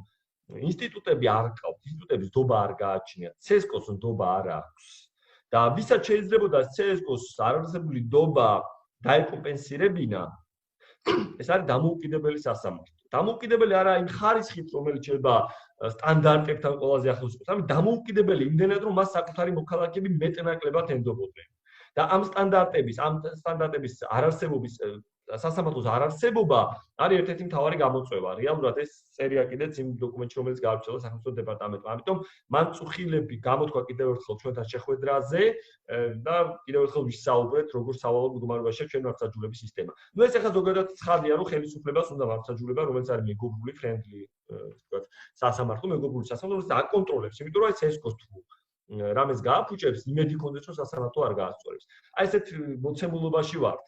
Speaker 4: ინსტიტუტები არ ყავთ, ინსტიტუტების დობა არ გააჩნიათ, CSKO-ს დობა არ აქვს და ვისაც შეიძლებოდა CSKO-ს არარსებული დობა დაეკომპენსირებინა, ეს არის დამოუკიდებელი სასამართლო. დამოუკიდებელი არა იმ ხარისხით, რომელიც შეიძლება სტანდარტებთან ყველაზე ახლოს იყოს, ამით დამოუკიდებელი იმდენად, რომ მას საკუთარი მოქალაქეები მეტნაკლებად ენდობოდნენ. და ამ სტანდარტების არარსებობის სასამართლოს არარსებობა არის ერთ-ერთი მთავარი გამოწვევა. რეალურად ეს წერია კიდეც იმ დოკუმენტში, რომელიც გააჩნია სახელმწიფო დეპარტამენტმა. ამიტომ მან წუხილები გამოთქვა კიდევ ერთხელ ჩვენთან შეხვედრაზე და კიდევ ერთხელ ვისაუბრეთ, როგორც სავალალო მდგომარეობაშია ჩვენ მართლმსაჯულების სისტემა. ნუ ეს ახლა ზოგადად ცხადია, რომ ხელისუფლებას უნდა მართლმსაჯულება, რომელიც არის მეგობრული, ფრენდლი, ვთქვათ, სასამართლო, მეგობრული სასამართლო, რომელიც აკონტროლებს, იმიტომ რომ ეს CSKO-ს თუ რამეს გააფუჭებს, იმედი გქონდეს, რომ სასამართლო არ გაასწორებს. აი ესეთ მოცემულობაში ვართ.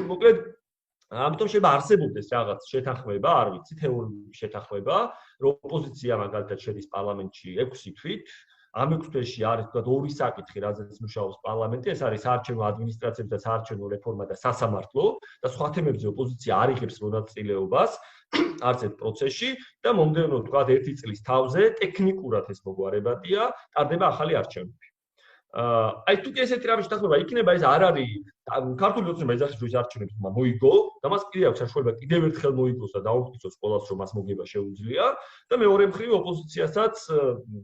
Speaker 4: მოკლედ ამიტომ შეიძლება არსებობდეს რაღაც შეთანხმება, არ ვიცი, თეორიული შეთანხმება, რომ ოპოზიცია მაგალითად შედის პარლამენტში 6 თვით, ამ 6 თვეში არის თქვა ორი საკითხი, რაზეც მუშაობს პარლამენტი, ეს არის საარჩევნო ადმინისტრაციები და საარჩევნო რეფორმა და სასამართლო და სხვა თემებზე ოპოზიცია არ იღებს მონაწილეობას არც ერთ პროცესში და მომდევნო თქვა 1 წლის თავზე ტექნიკურად ეს მოგვარებადია, ტარდება ახალი არჩევნები. აი თუ კი ესეთი რამე შეთანხმება იქნება, ეს არ არის ქართული ოცნება ეძახის რომ არჩევნებს მოიგო და მას კიდევ აქვს საშუალება კიდევ ერთხელ მოიგოს და დაუხტიცოს ყველას რომ მას მოგება შეუძლია და მეორე მხრივ ოპოზიციასაც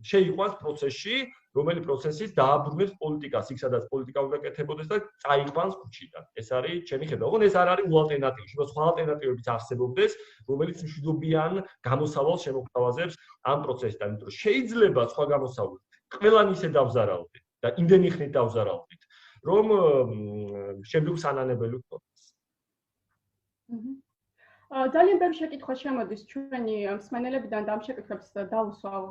Speaker 4: შეიყვანს პროცესში, რომელი პროცესის დააბრუნებს პოლიტიკას, იქ სადაც პოლიტიკა უნდა კეთებოდეს და წაიყვანს ქუჩიდან. ეს არის ჩემი ხედვა. ოღონდ ეს არ არის ულტერნატივი, შეიძლება სხვა ალტერნატივებიც არსებობდეს, რომელიც მშვიდობიან გამოსავალს შემოგთავაზებს ამ პროცესიდან, იმიტომ რომ შეიძლება სხვა გამოსავალი ყველანი ისე დავზარავდეთ და იმდენი ხნით დავზარავდით, რომ შემდგომ სანანებელი ვქონდეს.
Speaker 1: ძალიან ბევრი შეკითხვა შემოდის ჩვენი მსმენელებიდან და ამ შეკითხვებს დავუსვავ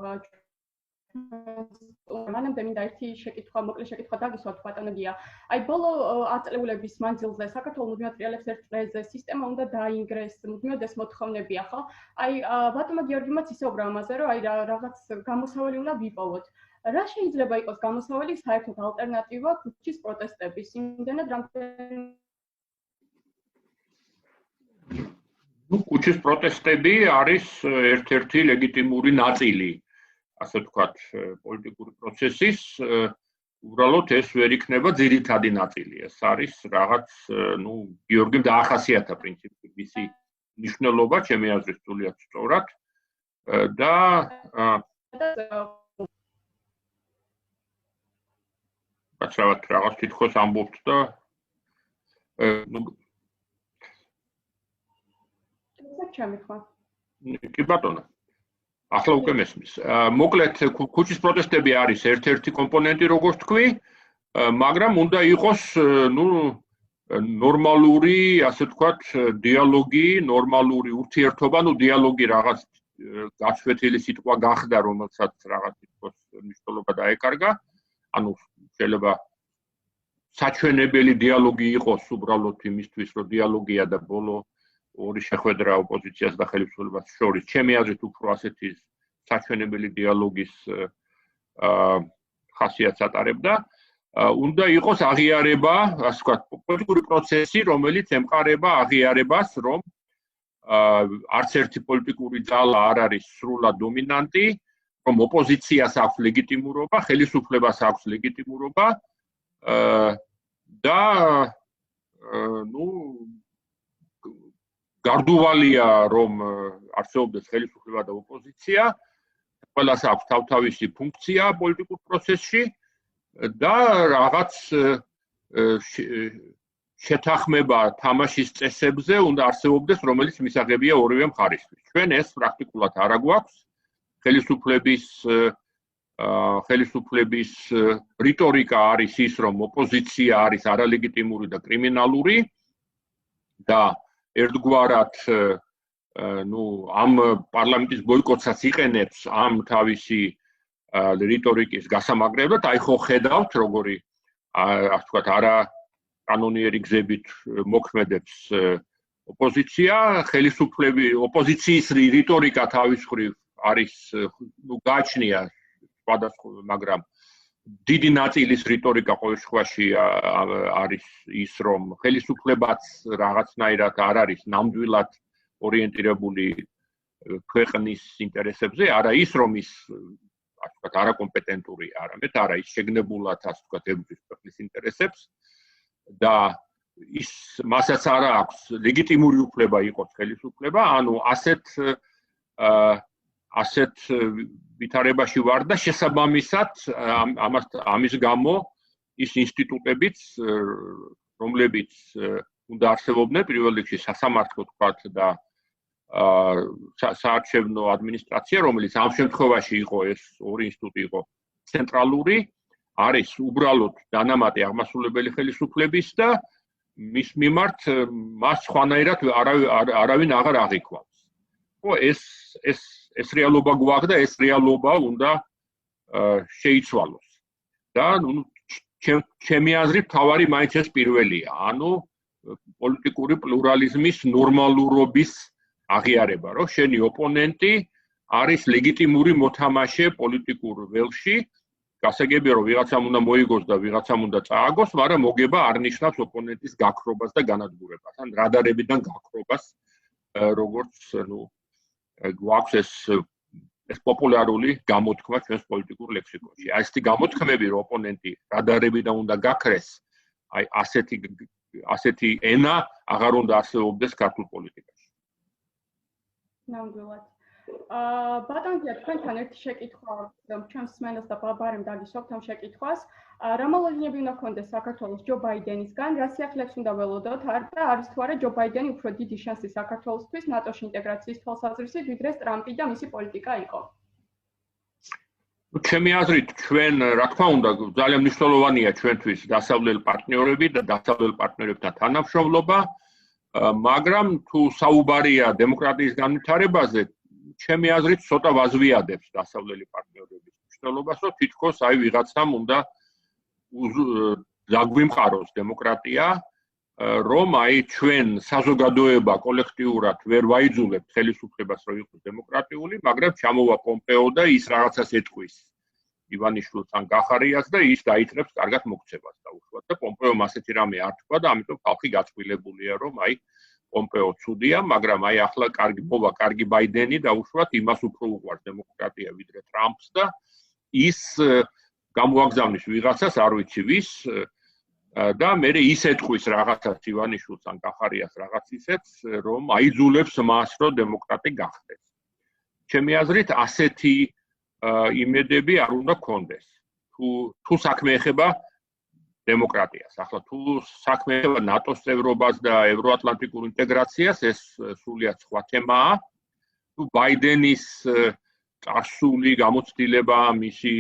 Speaker 1: მანამდე მინდა ერთი შეკითხვა, მოკლე შეკითხვა დაგისვათ ბატონო გია. აი ბოლო 10 წლების მანძილზე საქართველოს მუდმივად რეალებს ერთ დღეზე სისტემა უნდა დაინგრეს, მუდმივად ეს მოთხოვნებია, ხო? აი ბატონმა გიორგიმაც ისეუბრა ამაზე, რომ აი რაღაც გამოსავალი უნდა ვიპოვოთ. რა შეიძლება იყოს გამოსავალი საერთოდ ალტერნატივა ქუჩის პროტესტების? იმდენად რამდენი
Speaker 2: ქუჩის პროტესტები არის ერთ-ერთი ლეგიტიმური ნაწილი, ასე ვთქვათ, პოლიტიკური პროცესის, უბრალოდ ეს ვერ იქნება ძირითადი ნაწილი. ეს არის რაღაც, გიორგიმ დაახასიათა პრინციპი, მისი მნიშვნელობა, ჩემი აზრით, სრულიად სწორად და რაღაც თითქოს ამბობთ და კი ბატონო. ახლა უკვე მესმის. მოკლედ ქუჩის პროტესტები არის ერთ-ერთი კომპონენტი, როგორც თქვი, მაგრამ უნდა იყოს, ნორმალური, ასე ვთქვათ, დიალოგი, ნორმალური ურთიერთობა, დიალოგი რაღაც გაცვეთილი სიტყვა გახდა, რომელსაც რაღაც თითქოს მნიშვნელობა დაეკარგა. ანუ შეიძლება საჩვენებელი დიალოგი იყოს უბრალოდ იმისთვის, რომ დიალოგია და ბოლო ორი შეხვედრა ოპოზიციას და ხელისუფლებას შორის. ჩემი აზრით უფრო ასეთი საჩვენებელი დიალოგის ხასიათს ატარებდა. უნდა იყოს აღიარება, ასე ვთქვათ, პოლიტიკური პროცესი, რომელიც ემყარება აღიარებას, რომ არც ერთი პოლიტიკური ძალა არ არის სრულად დომინანტი, რომ ოპოზიციას აქვს ლეგიტიმურობა, ხელისუფლებას აქვს ლეგიტიმურობა და გარდუვალია, რომ არსებობდეს ხელისუფლება და ოპოზიცია, ყველას აქვს თავთავისი ფუნქცია პოლიტიკურ პროცესში და რაღაც შეთანხმება თამაშის წესებზე უნდა არსებობდეს, რომელიც მისაღებია ორივე მხარისთვის. ჩვენ ეს პრაქტიკულად არ აგვაქვს. ხელისუფლების რიტორიკა არის ის, რომ ოპოზიცია არის არალეგიტიმური და კრიმინალური და ერთგვარად ამ პარლამენტის ბოიკოტსაც იყენებს ამ თავისი რიტორიკის გასამაგრებლად. აი ხო ხედავთ, როგორი ასე ვთქვათ, არა კანონიერი გზებით მოქმედებს ოპოზიცია, ოპოზიციის რიტორიკა თავის მხრივ არის, გააჩნია სხვადასხვა, მაგრამ დიდი ნაწილის რიტორიკა ყოველ შემთხვევაში არის ის, რომ ხელისუფლებაც რაღაცნაირად არ არის ნამდვილად ორიენტირებული ქვეყნის ინტერესებზე, არა ის, რომ ის, ასე ვთქვათ, არაკომპეტენტური, არამედ არა ის შეგნებულად, ასე ვთქვათ, ებრძვის ქვეყნის ინტერესებს და ის მასაც არ აქვს ლეგიტიმური უფლება იყოს ხელისუფლება, ანუ ასეთ ვითარებაში ვარ და შესაბამისად ამის გამო ის ინსტიტუტებიც, რომლებიც უნდა არსებობდნენ პირველ რიგში სასამართლო თქვათ და საარჩევნო ადმინისტრაცია, რომელიც ამ შემთხვევაში იყო ეს ორი ინსტიტუტი იყო ცენტრალური, არის უბრალოდ დანამატი აღმასრულებელი ხელისუფლების და მის მიმართ მას სხვანაირად არავინ აღარ აღიქვამს. ხო, ეს რეალობა გვაქვს და ეს რეალობა უნდა შეიცვალოს. და ჩემი აზრით თავარი მაინც ეს პირველია, ანუ პოლიტიკური პლურალიზმის ნორმალურობის აღიარება, რომ შენი ოპონენტი არის ლეგიტიმური მოთამაშე პოლიტიკურ ველში, გასაგებია რომ ვიღაცამ უნდა მოიგოს და ვიღაცამ უნდა წააგოს, მაგრამ მოგება არ ნიშნავს ოპონენტის გაქრობას და განადგურებას, ან რადარებიდან გაქრობას, როგორც გვაქვს ეს პოპულარული გამოთქმა ჩვენს პოლიტიკურ ლექსიკონში. აი ესეთი გამოთქმები, რომ ოპონენტი რადარებიდან უნდა გაქრეს, აი ასეთი ენა აღარ უნდა არსებობდეს ქართულ პოლიტიკაში.
Speaker 1: ნამდვილად. ბატონია, თქვენთან ერთი შეკითხვა, ჩემს სმენელს და ბარემ დაგისვამთ ამ შეკითხვას. რა მოლოდინები უნდა ჰქონდეს საქართველოს ჯო ბაიდენისგან, რა სიახლეებს უნდა ველოდოთ, და არის თუ არა ჯო ბაიდენი უფრო დიდი შანსი საქართველოსთვის ნატოში ინტეგრაციის თვალსაზრისით, ვიდრე ტრამპი და მისი პოლიტიკა იყო?
Speaker 2: ჩემი აზრით, ჩვენ, რა თქმა უნდა, ძალიან მნიშვნელოვანია ჩვენთვის დასავლელ პარტნიორები და დასავლელ პარტნიორებთან თანამშრომლობა, მაგრამ თუ საუბარია დემოკრატიის განვითარებაზე, ჩემი აზრით, ცოტა ვაზვიადებს დასავლელი პარტნიორებისთვის, მნიშვნელობას, რომ თითქოს ვიღაცამ უნდა დაგვიმყაროს დემოკრატია, რომ ჩვენ საზოგადოება კოლექტიურად ვერ ვაიძულებთ ხელისუფლებას, რომ იყოს დემოკრატიული, მაგრამ ჩამოვა პომპეო და ის რაღაცას ეტყვის ივანიშვილს ან გახარიას და ის დაიწყებს კარგად მოქცევას დაუშვათ და პომპეომ ასეთი რამე არ თქვა და ამიტომ ხალხი გაწყვილებულია, რომ პომპეო ცუდია, მაგრამ ახლა კარგი ბაიდენი დაუშვათ იმას უფრო უყვარს დემოკრატია ვიდრე ტრამპს და ის გამოაგზავნის ვიღაცას არ ვიცი ვის და მე ის ეტყვის რაღაცას ივანიშვილს ან გახარიას რაღაც ისეთს, რომ აიძულებს მას, რომ დემოკრატი გახდეს. ჩემი აზრით, ასეთი იმედები არ უნდა გქონდეს. თუ საქმე ეხება დემოკრატიას. ახლა თუ საქმე ეხება ნატოს წევრობას და ევროატლანტიკურ ინტეგრაციას, ეს სრულიად სხვა თემაა. თუ ბაიდენის წარსული გამოცდილება, მისი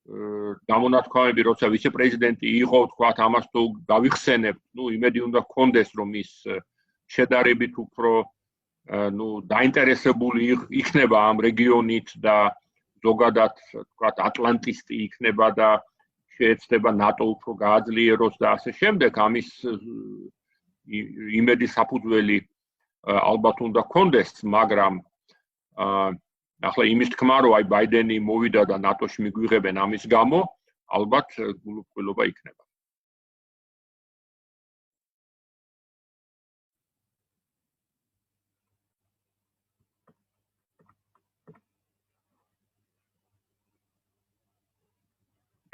Speaker 2: გამონათქვამები, როცა ვიცე-პრეზიდენტი იყო, თქვათ, ამას თუ გავიხსენებთ, იმედი უნდა გქონდეს, რომ ის შედარებით უფრო დაინტერესებული იქნება ამ რეგიონით და ზოგადად, თქვათ, ატლანტისტი იქნება და შეეცდება ნატო უფრო გააძლიეროს და ასე შემდეგ, ამის იმედის საფუძველი ალბათ უნდა გქონდეს, მაგრამ ახლა იმის თქმა, რომ ბაიდენი მოვიდა და ნატოში მიგვიღებენ ამის გამო, ალბათ გულუბრყვილობა იქნება.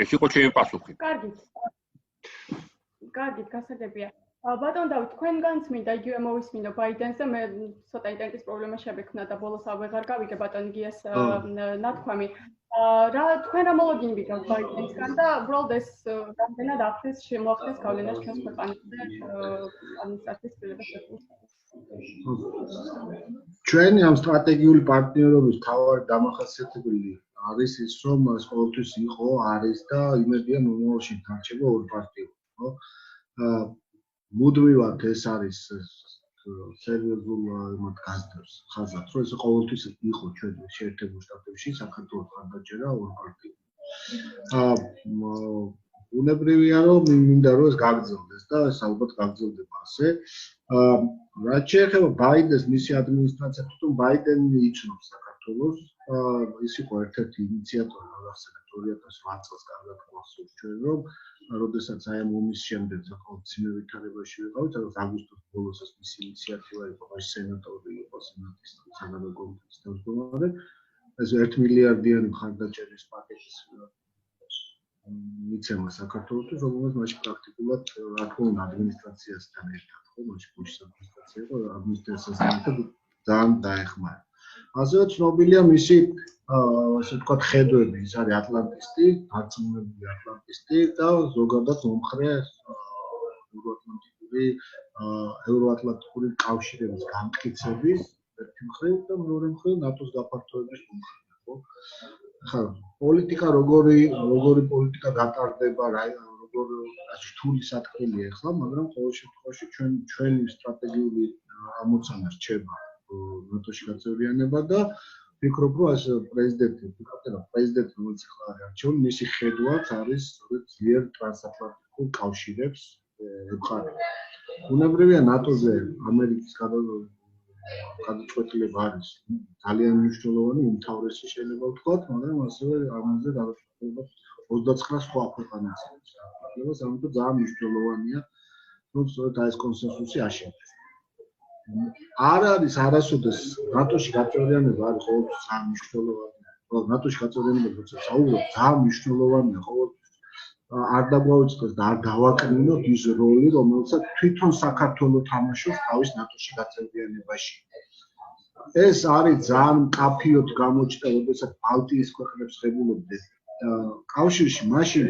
Speaker 2: ეს იყო ჩემი პასუხი.
Speaker 1: კარგით, გასაგებია. ბატონ დავით, თქვენგანც მინდა იგივე მოვისმინო ბაიდენს და მე ცოტა ინტერნეტის პრობლემა შევექნა და ბოლოს აღარ გავიგე ბატონ გიას ნათქვამი. თქვენ რა მოლოდინი ვიგავთ ბაიდენსგან და უბრალოდ ეს რამდენად ახდენს შემოახდენს გავლენას ჩვენს ქვეყანაზე ადმინისტრაციის ცვლილებას შექმნის.
Speaker 3: ჩვენი ამ სტრატეგიული პარტნიორობის მთავარი დამახასიათებელი არის ის, რომ ეს ყოველთვის იყო, არის და იმედია მომავალში დარჩება ორპარტიული, ხო? მუდმივად ეს არის სერიოზულ იმად გაზრდებს ხაზად, რომ ეს ყოველთვის იყო ჩვენ შეერთებულ შტატებში საქართველოს ხარდაჭერა ორპარტიული. უნებრივია, რომ მინდა რომ ეს გაგრძელდეს და ეს ალბათ გაგრძელდება ასე. რაც შეეხება ბაიდენს, მისი ადმინისტრაცია, თვითონ ბაიდენი იცნობს საქართველოს, ის იყო ერთ-ერთი ინიციატორი, რაღაცა 2008 წელს კარგად გვახსოვს ჩვენ, რომ როდესაც აი ამ ომის შემდეგ საკმაოდ ძიმე ვითარებაში ვიყავით, რაღაც აგვისტოს ბოლოს ეს მისი ინიციატივა იყო, რომ სენატორი იყო, სენატის საგარეო კომიტეტის თავმჯდომარე, ეს 1 მილიარდიანი მხარდაჭერის პაკეტის მიცემა საქართველოსთვის, რომელსაც მაშინ პრაქტიკულად რა თქმა უნდა ადმინისტრაციასთან ერთად, ხო, მაშინ ბუშის ადმინისტრაცია იყო, ადმინისტრაციასთან ერთად ძალიან დაეხმარა. ასევე ცნობილია მისი ასე ვთქვათ ხედვები, ის არის ატლანტისტი, დარწმუნებული ატლანტისტი და ზოგადად მომხრე ევროატლანტიკური კავშირების გამტკიცების ერთი მხრივ და მეორე მხრივ ნატოს გაფართოების მომხრე, ხო? ახლა პოლიტიკა როგორი პოლიტიკა გატარდება, როგორი რთული სათქმელია ახლა, მაგრამ ყოველ შემთხვევაში ჩვენი სტრატეგიული ამოცანა რჩება ნატოში გაწევრიანება და ვფიქრობ, რომ ეს პრეზიდენტი, რომელიც ახლა არის არჩეული, მისი ხედვაც არის ძლიერ ტრანსატლანტიკურ კავშირებს ემყარება. უნებრივია ნატოზე ამერიკის გადაწყვეტილება არის ძალიან მნიშვნელოვანი, უმთავრესი შეიძლება ვთქვათ, მაგრამ ასევე ამაზე გადაწყვეტილება 29 სხვა ქვეყანას აქვს. ამიტომ ძალიან მნიშვნელოვანია, რომ სწორედ ეს კონსენსუსი აშენდეს. არ არის არასოდეს ნატოში გაწევრიანება არის ყოველთვის ძალიან მნიშვნელოვანი. ნატოში გაწევრიანება როცა საუბრობთ, ძალიან მნიშვნელოვანია ყოველთვის. არ დაგვაუწყდეს და არ დავაკნინოთ ის როლი, რომელსაც თვითონ საქართველოს თამაშობს თავის ნატოში გაწევრიანებაში. ეს არის ძალიან მკაფიოდ გამოჩნდა, როდესაც ბალტიის ქვეყნებს ღებულობდნენ კავშირში, მაშინ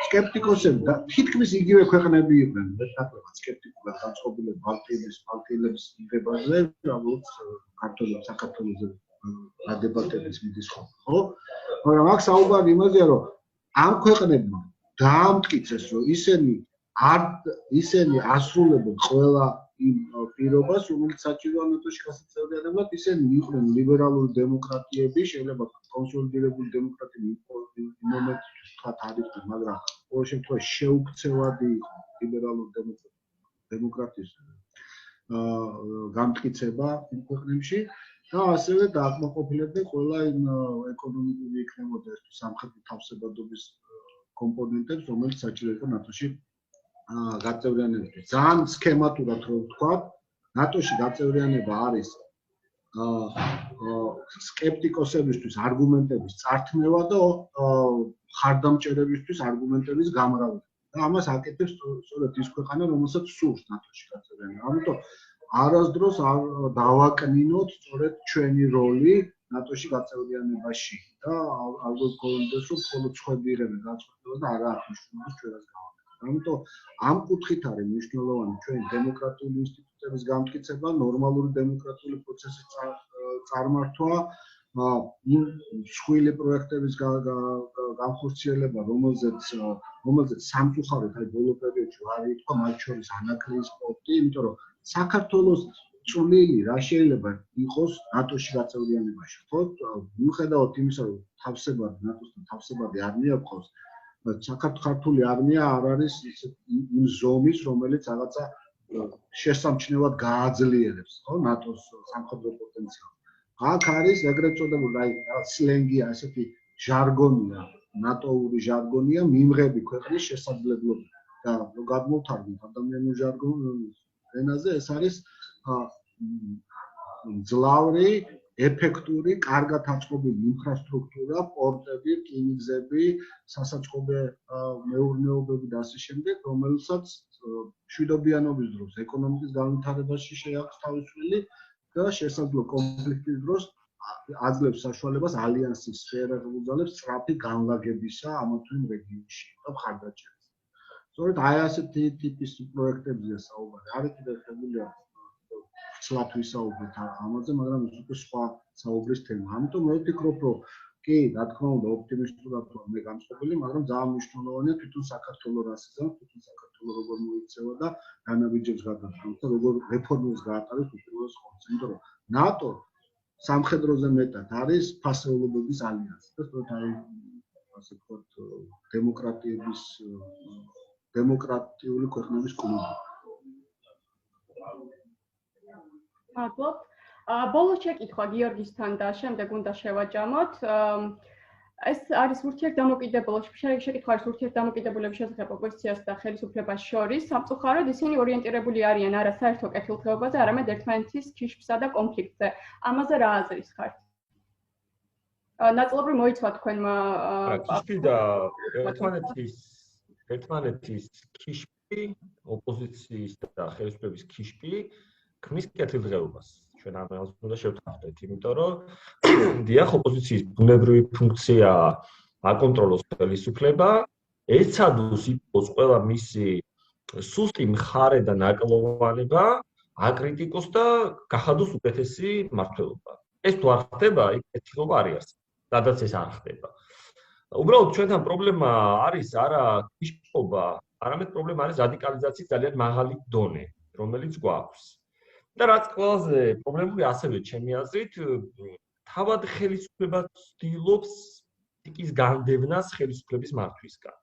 Speaker 3: სკეპტიკოსები და თითქმის იგივე ქვეყნები იყვნენ, მეტნაკლებად სკეპტიკურად განწყობილი ბალტიელების მიღებაზე, როგორც საქართველოზე დადებატების მიდის ხოლმე, ხო? მაგრამ აქ საუბარი იმაზეა, რომ ამ ქვეყნებმა დაამტკიცეს, რომ ისინი ასრულებენ ყველა იმ პირობას, რომელიც საჭიროა ნატოში გასაწევრიანებლად, ისინი იყვნენ ლიბერალური დემოკრატიები, შეიძლება კონსოლიდირებული დემოკრატიული მომენტში თქვათ არის, მაგრამ ყოველ შემთხვევაში შეუქცევადი იყო ლიბერალური დემოკრატიის გამტკიცება იმ ქვეყნებში და ასევე დააკმაყოფილებდნენ ყველა იმ ეკონომიკური იქნებოდა ეს სამხედრო თავსებადობის კომპონენტებს, რომელიც საჭირო იყო ნატოში გაწევრიანებისთვის. ძალიან სქემატურად რო ვთქვათ, ნატოში გაწევრიანება არის სკეპტიკოსებისთვის არგუმენტების წართმევა და ხარდამჭერებისთვის არგუმენტების გამრავლება. და ამას აკეთებს სწორედ ის ქვეყანა, რომელსაც სურს ნატოში გაწევრიანება. ამიტომ არასდროს არ დავაკნინოთ სწორედ ჩვენი როლი ნატოში გაწევრიანებაში და ალბათ გქონდეს რომ მხოლოდ ხვედირები გაწყვეტილება და არა აღნიშნულს ჩვენას გავაკეთებთ. ამიტომ ამ კუთხით არის მნიშვნელოვანი ჩვენი დემოკრატიული ინსტიტუტების გამტკიცება, ნორმალური დემოკრატიული პროცესის წარმართვა, იმ სხვილი პროექტების განხორციელება, რომელზეც სამწუხაროდ აი ბოლო პერიოდში არ ითქვა, მათ შორის ანაკრიის პორტი, იმიტომ რომ საქართველოს წვლილი რა შეიძლება იყოს ნატოში გაწევრიანებაში, ხო? მიუხედავად იმისა, რომ ნატოსთან თავსებადი არმია გვყავს, საქართველოს არმია არ არის იმ ზომის, რომელიც რაღაცა შესამჩნევად გააძლიერებს, ხო, ნატოს სამხედრო პოტენციალს. აქ არის ეგრეთ წოდებული აი სლენგია, ესეთი ჟარგონია, ნატოური ჟარგონია, მიმღები ქვეყნის შესაძლებლობები. და რო გადმოვთარგმნით ადამიანურ ენაზე, ეს არის ძლავრი, ეფექტური, კარგად აწყობილი ინფრასტრუქტურა, პორტები, რკინიგზები, სასაწყობე მეურნეობები და ასე შემდეგ, რომელსაც მშვიდობიანობის დროს ეკონომიკის განვითარებაში შეაქვს თავისუფლი და შესაძლო კონფლიქტის დროს აძლევს საშუალებას ალიანსის სფეროზე უძალებს სწრაფი განლაგებისა ამა თუ იმ რეგიონში და მხარდაჭერას. სწორედ აი ასეთი ტიპის პროექტებზეა საუბარი. არის კიდევ შეგვიძლია ცლად ვისაუბროთ ამაზე, მაგრამ ეს უკვე სხვა საუბრის თემა. ამიტომ მე ვფიქრობ, რომ კი, რა თქმა უნდა, ოპტიმისტურად მე განწყობილი, მაგრამ ძალიან მნიშვნელოვანია თვითონ საქართველოს რას იზამს, თვითონ საქართველოს როგორ მოიქცევა და განაბიჯებს გადადგმავს და როგორ რეფორმებს გაატარებს უპირველეს ყოვლისა. იმიტომ რომ ნატო სამხედროზე მეტად არის ფასეულობების ალიანსი და სწორედ აი ასე ვთქვათ, დემოკრატიული ქვეყნების კლუბი.
Speaker 1: მადლობ. ბოლოს შეკითხვა გიორგისთან და შემდეგ უნდა შევაჯამოთ. ეს არის შეკითხვა არის ურთიერთდამოკიდებულების შესახებ ოპოზიციას და ხელისუფლებას შორის. სამწუხაროდ ისინი ორიენტირებული არიან არა საერთო კეთილდღეობაზე, არამედ ერთმანეთის ქიშფსა და კონფლიქტზე. ამაზე რა აზრის ხართ? ნაწილობრივ მოიცვა თქვენმა
Speaker 4: ქიშფი და ერთმანეთის ქიშფი, ოპოზიციის და ხელისუფლების ქიშფი ქმნის კეთილდღეობას. ჩვენ ამას უნდა შევთანხმდეთ, იმიტომ რომ დიახ, ოპოზიციის ბუნებრივი ფუნქცია აკონტროლოს ხელისუფლება, ეცადოს იპოვოს ყველა მისი სუსტი მხარე და ნაკლოვანება, აკრიტიკოს და გახადოს უკეთესი მმართველობა. ეს თუ არ ხდება, იქ კეთილობა არ არსებობს. სადაც ეს არ ხდება. უბრალოდ ჩვენთან პრობლემა არის არა ქიშფობა, არამედ პრობლემა არის რადიკალიზაციის ძალიან მაღალი დონე, რომელიც გვაქვს. და რაც ყველაზე პრობლემური ასევე ჩემი აზრით, თავად ხელისუფლება ცდილობს ტიკის განდევნას ხელისუფლების მართვისგან.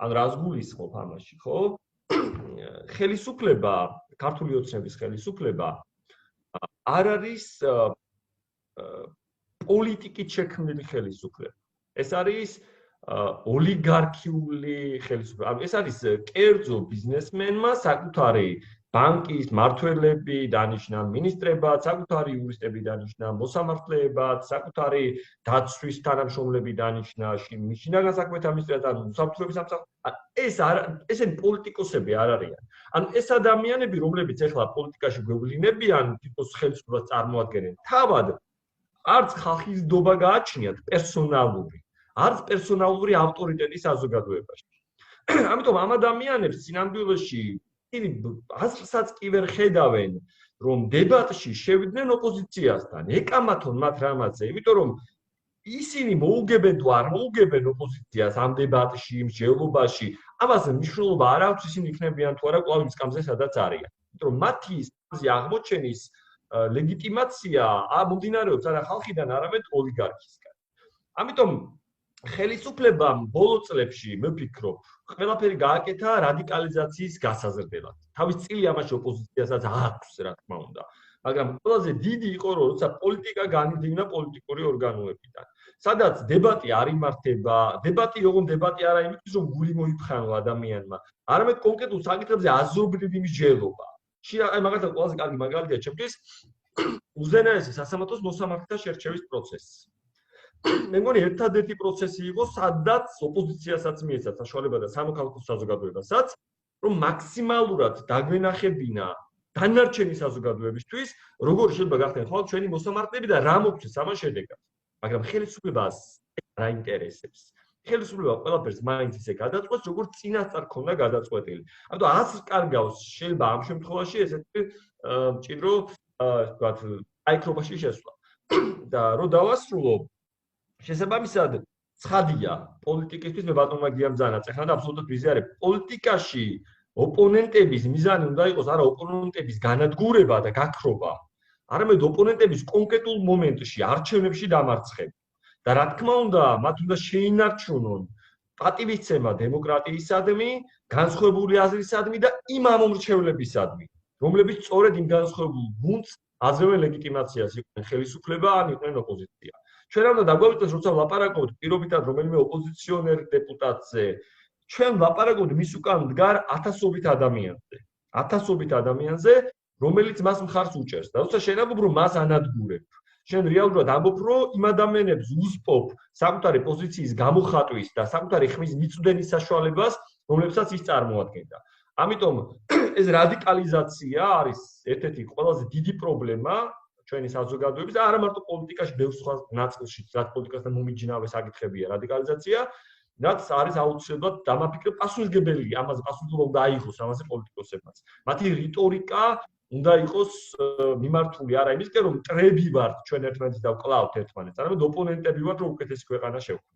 Speaker 4: ან რას გულისხმობ ამაში, ხო? ხელისუფლება, ქართული ოცნების ხელისუფლება არ არის პოლიტიკით შექმნილი ხელისუფლება. ეს არის ოლიგარქიული ხელისუფლება. ეს არის კერძო ბიზნესმენმა საკუთარი ბანკის მმართველები დანიშნან მინისტრებად, საკუთარი იურისტები დანიშნან მოსამართლეებად, საკუთარი დაცვის თანამშრომლები დანიშნა შინაგან საქმეთა მინისტრად, უსაფრთხოების სამსახურში. ესენი პოლიტიკოსები არ არიან. ანუ ეს ადამიანები, რომლებიც ახლა პოლიტიკაში გვევლინებიან, თვითონ ხელისუფლებას წარმოადგენენ, თავად არც ხალხის ნდობა გააჩნიათ პერსონალური, არც პერსონალური ავტორიტეტი საზოგადოებაში. ამიტომ ამ ადამიანებს სინამდვილეში ისინი აზრსაც კი ვერ ხედავენ, რომ დებატში შევიდნენ ოპოზიციასთან, ეკამათონ მათ რამაძე, იმიტომ რომ ისინი მოუგებენ თუ არ მოუგებენ ოპოზიციას ამ დებატში, იმ მსჯელობაში, ამაზე მნიშვნელობა არ აქვს ისინი იქნებიან თუ არა კვლავ იმ სკამზე, სადაც არიან. რომ მათი აღმოჩენის ლეგიტიმაცია მომდინარეობს არა ხალხიდან, არამედ ოლიგარქისგან. ამიტომ ხელისუფლებამ ბოლო წლებში მე ვფიქრობ, ყველაფერი გააკეთა რადიკალიზაციის გასაზრდელად. თავის წილი ამაში ოპოზიციასაც აქვს, რა თქმა უნდა. მაგრამ ყველაზე დიდი იყო, რომ როცა პოლიტიკა განიდინა პოლიტიკური ორგანოებიდან. სადაც დებატი არ იმართება, დებატი როგორ დებატი არა იმისთვის, რომ გული მოიფხანო ადამიანმა, არამედ კონკრეტულ საკითხებზე აზრობრივი მსჯელობა. აი მაგალითად ყველაზე კარგი მაგალითია ჩემთვის უზენაესი სასამართლოს მოსამართლეთა შერჩევის პროცესი. მე მგონი ერთადერთი პროცესი იყო, სადაც ოპოზიციასაც მიეცა საშუალება და სამოქალაქო საზოგადოებასაც, რომ მაქსიმალურად დაგვენახებინა დანარჩენი საზოგადოებისთვის, როგორ შეიძლება გახდნენ ხოლმე ჩვენი მოსამართლეები და რა მოგვცეს ამას შედეგად. მაგრამ ხელისუფლებას რა ინტერესებს? ხელისუფლება ყველაფერს მაინც ისე გადაწყვეტს, როგორც წინასწარ ქონდა გადაწყვეტილი. ამიტომ ას კარგავს შეიძლება ამ შემთხვევაში ესეთი მჭიდრო, ვთქვათ, აიქრობაში შესვლა. და რო დავასრულო, შესაბამისად, ცხადია, პოლიტიკისთვის მე ბატონმა გიამ ძანაწეხა და აბსოლუტურად ვიზიარებ, პოლიტიკაში ოპონენტების მიზანი უნდა იყოს არა ოპონენტების განადგურება და გაქრობა, არამედ ოპონენტების კონკრეტულ მომენტში, არჩევნებში დამარცხება. და რა თქმა უნდა, მათ უნდა შეინარჩუნონ პატივისცემა დემოკრატიისადმი, განსხვავებული აზრისადმი და იმ ამომრჩევლებისადმი, რომლებიც სწორედ იმ განსხვავებულ გუნდს აზრევენ ლეგიტიმაციას, იყვნენ ხელისუფლება ან იყვნენ ოპოზიცია. ჩვენ რა უნდა დაგვავითაროთ, როცა ვლაპარაკობთ პირობითად რომელიმე ოპოზიციონერ დეპუტატზე, ჩვენ ვლაპარაკობთ მის უკან მდგარ ათასობით ადამიანზე. ათასობით ადამიანზე, რომელიც მას მხარს უჭერს. და როცა შენ ამბობ, რომ მას ანადგურებ, შენ რეალურად ამბობ, რომ იმ ადამიანებს უსპობ საკუთარი პოზიციის გამოხატვის და საკუთარი ხმის მიწვდენის საშუალებას, რომლებსაც ის წარმოადგენდა. ამიტომ ეს რადიკალიზაცია არის ერთ-ერთი ყველაზე დიდი პრობლემა ჩვენი საზოგადოების და არა მარტო პოლიტიკაში, ბევრ სხვა ნაწილში, რაც პოლიტიკასთან მომიჯნავე საკითხებია რადიკალიზაცია, რაც არის აუცილებლად დამაფიქრე პასუხისმგებელი, ამაზე პასუხისმგებელი უნდა აიღოს ამაზე პოლიტიკოსებმაც. მათი რიტორიკა უნდა იყოს მიმართული არა იმისკენ, რომ მტრები ვართ ჩვენ ერთმანეთს და ვკლავთ ერთმანეთს, არამედ ოპონენტები ვართ, რომ უკეთესი ქვეყანა შევქმნათ.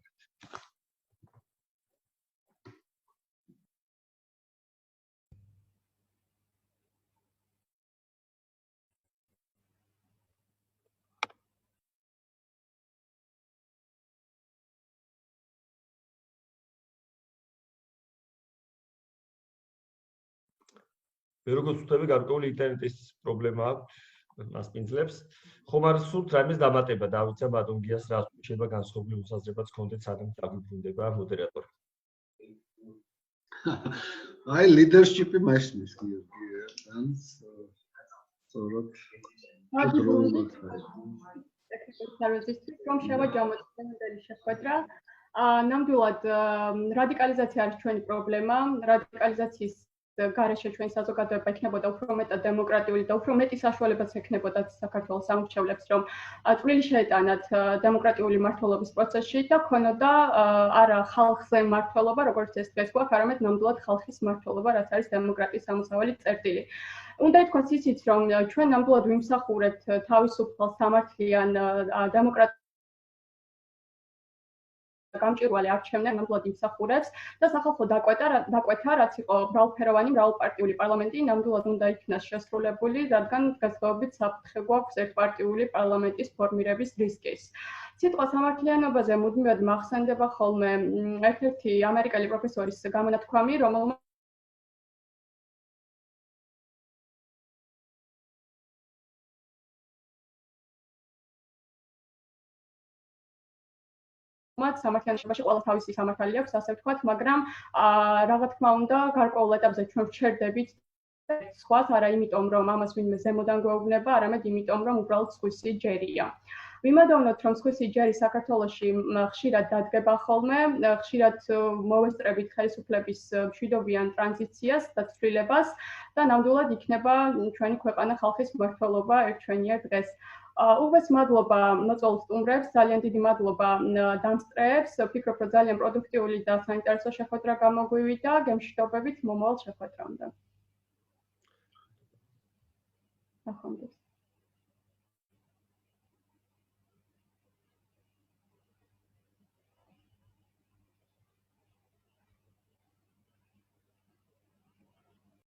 Speaker 4: მე როგორც ვთქვი, გარკვეული ინტერნეტის პრობლემა აქვს, მასპინძლებს. ხომ არ სურთ რაიმეს დამატება, დავიცა ბატონ გიას რა შეიძლება განსხვავებული მოსაზრებაც ჰქონდეთ, საგან დაგვიბრუნდება მოდერატორი.
Speaker 3: აი ლიდერშიპი მასნის გიორგი, ანს სწორად
Speaker 1: რომ შევაჯამოთ მოდელი შეხვედრა. ნამდვილად რადიკალიზაცია არის ჩვენი პრობლემა, რადიკალიზაციის გარეშე ჩვენი საზოგადოება იქნებოდა უფრო მეტად დემოკრატიული და უფრო მეტი საშუალებაც ექნებოდა საქართველოს სამრჩევლებს, რომ წვლილი შეეტანათ დემოკრატიული მმართველობის პროცესში და ქონოდა არა ხალხზე მმართველობა, როგორც ეს დღეს გვაქვს, არამედ ნამდვილად ხალხის მმართველობა, რაც არის დემოკრატიის სამოსავალი წერტილი. უნდა ითქვას ისიც, რომ ჩვენ ნამდვილად ვიმსახურებთ თავისუფალ სამართლიან დემოკრატიულ გამჭვირვალე არჩევნები ნამდვილად იმსახურებს და სახალხო დაკვეთა, რაც იყო მრავალფეროვანი, მრავალპარტიული პარლამენტი, ნამდვილად უნდა იქნას შესრულებული, რადგან დღესდღეობით საფრთხე გვაქვს ერთპარტიული პარლამენტის ფორმირების რისკის. სიტყვა სამართლიანობაზე მუდმივად მახსენდება ხოლმე ერთ-ერთი ამერიკელი პროფესორის გამონათქვამი, რომელმაც სამართლიანობაში ყველა თავისი სამართალი აქვს, ასე ვთქვათ, მაგრამ რა თქმა უნდა, გარკვეულ ეტაპზე ჩვენ ვჩერდებით სხვას, არა იმიტომ, რომ ამას ვინმე ზემოდან გვეუბნება, არამედ იმიტომ, რომ უბრალოდ სხვისი ჯერია. ვიმედოვნოთ, რომ სხვისი ჯერი საქართველოში ხშირად დადგება ხოლმე, ხშირად მოვესწრებით ხელისუფლების მშვიდობიან ტრანზიციას და ცვლილებას და ნამდვილად იქნება ჩვენი ქვეყანა ხალხის მმართველობა ერთჩვენიერ დღეს. უღეს მადლობა მოწვეულ სტუმრებს, ძალიან დიდი მადლობა დამსწრეებს. ვფიქრობ, რომ ძალიან პროდუქტიული და საინტერესო შეხვედრა გამოგვივიდა. გემშვიდობებით მომავალ შეხვედრამდე. ახონდეს.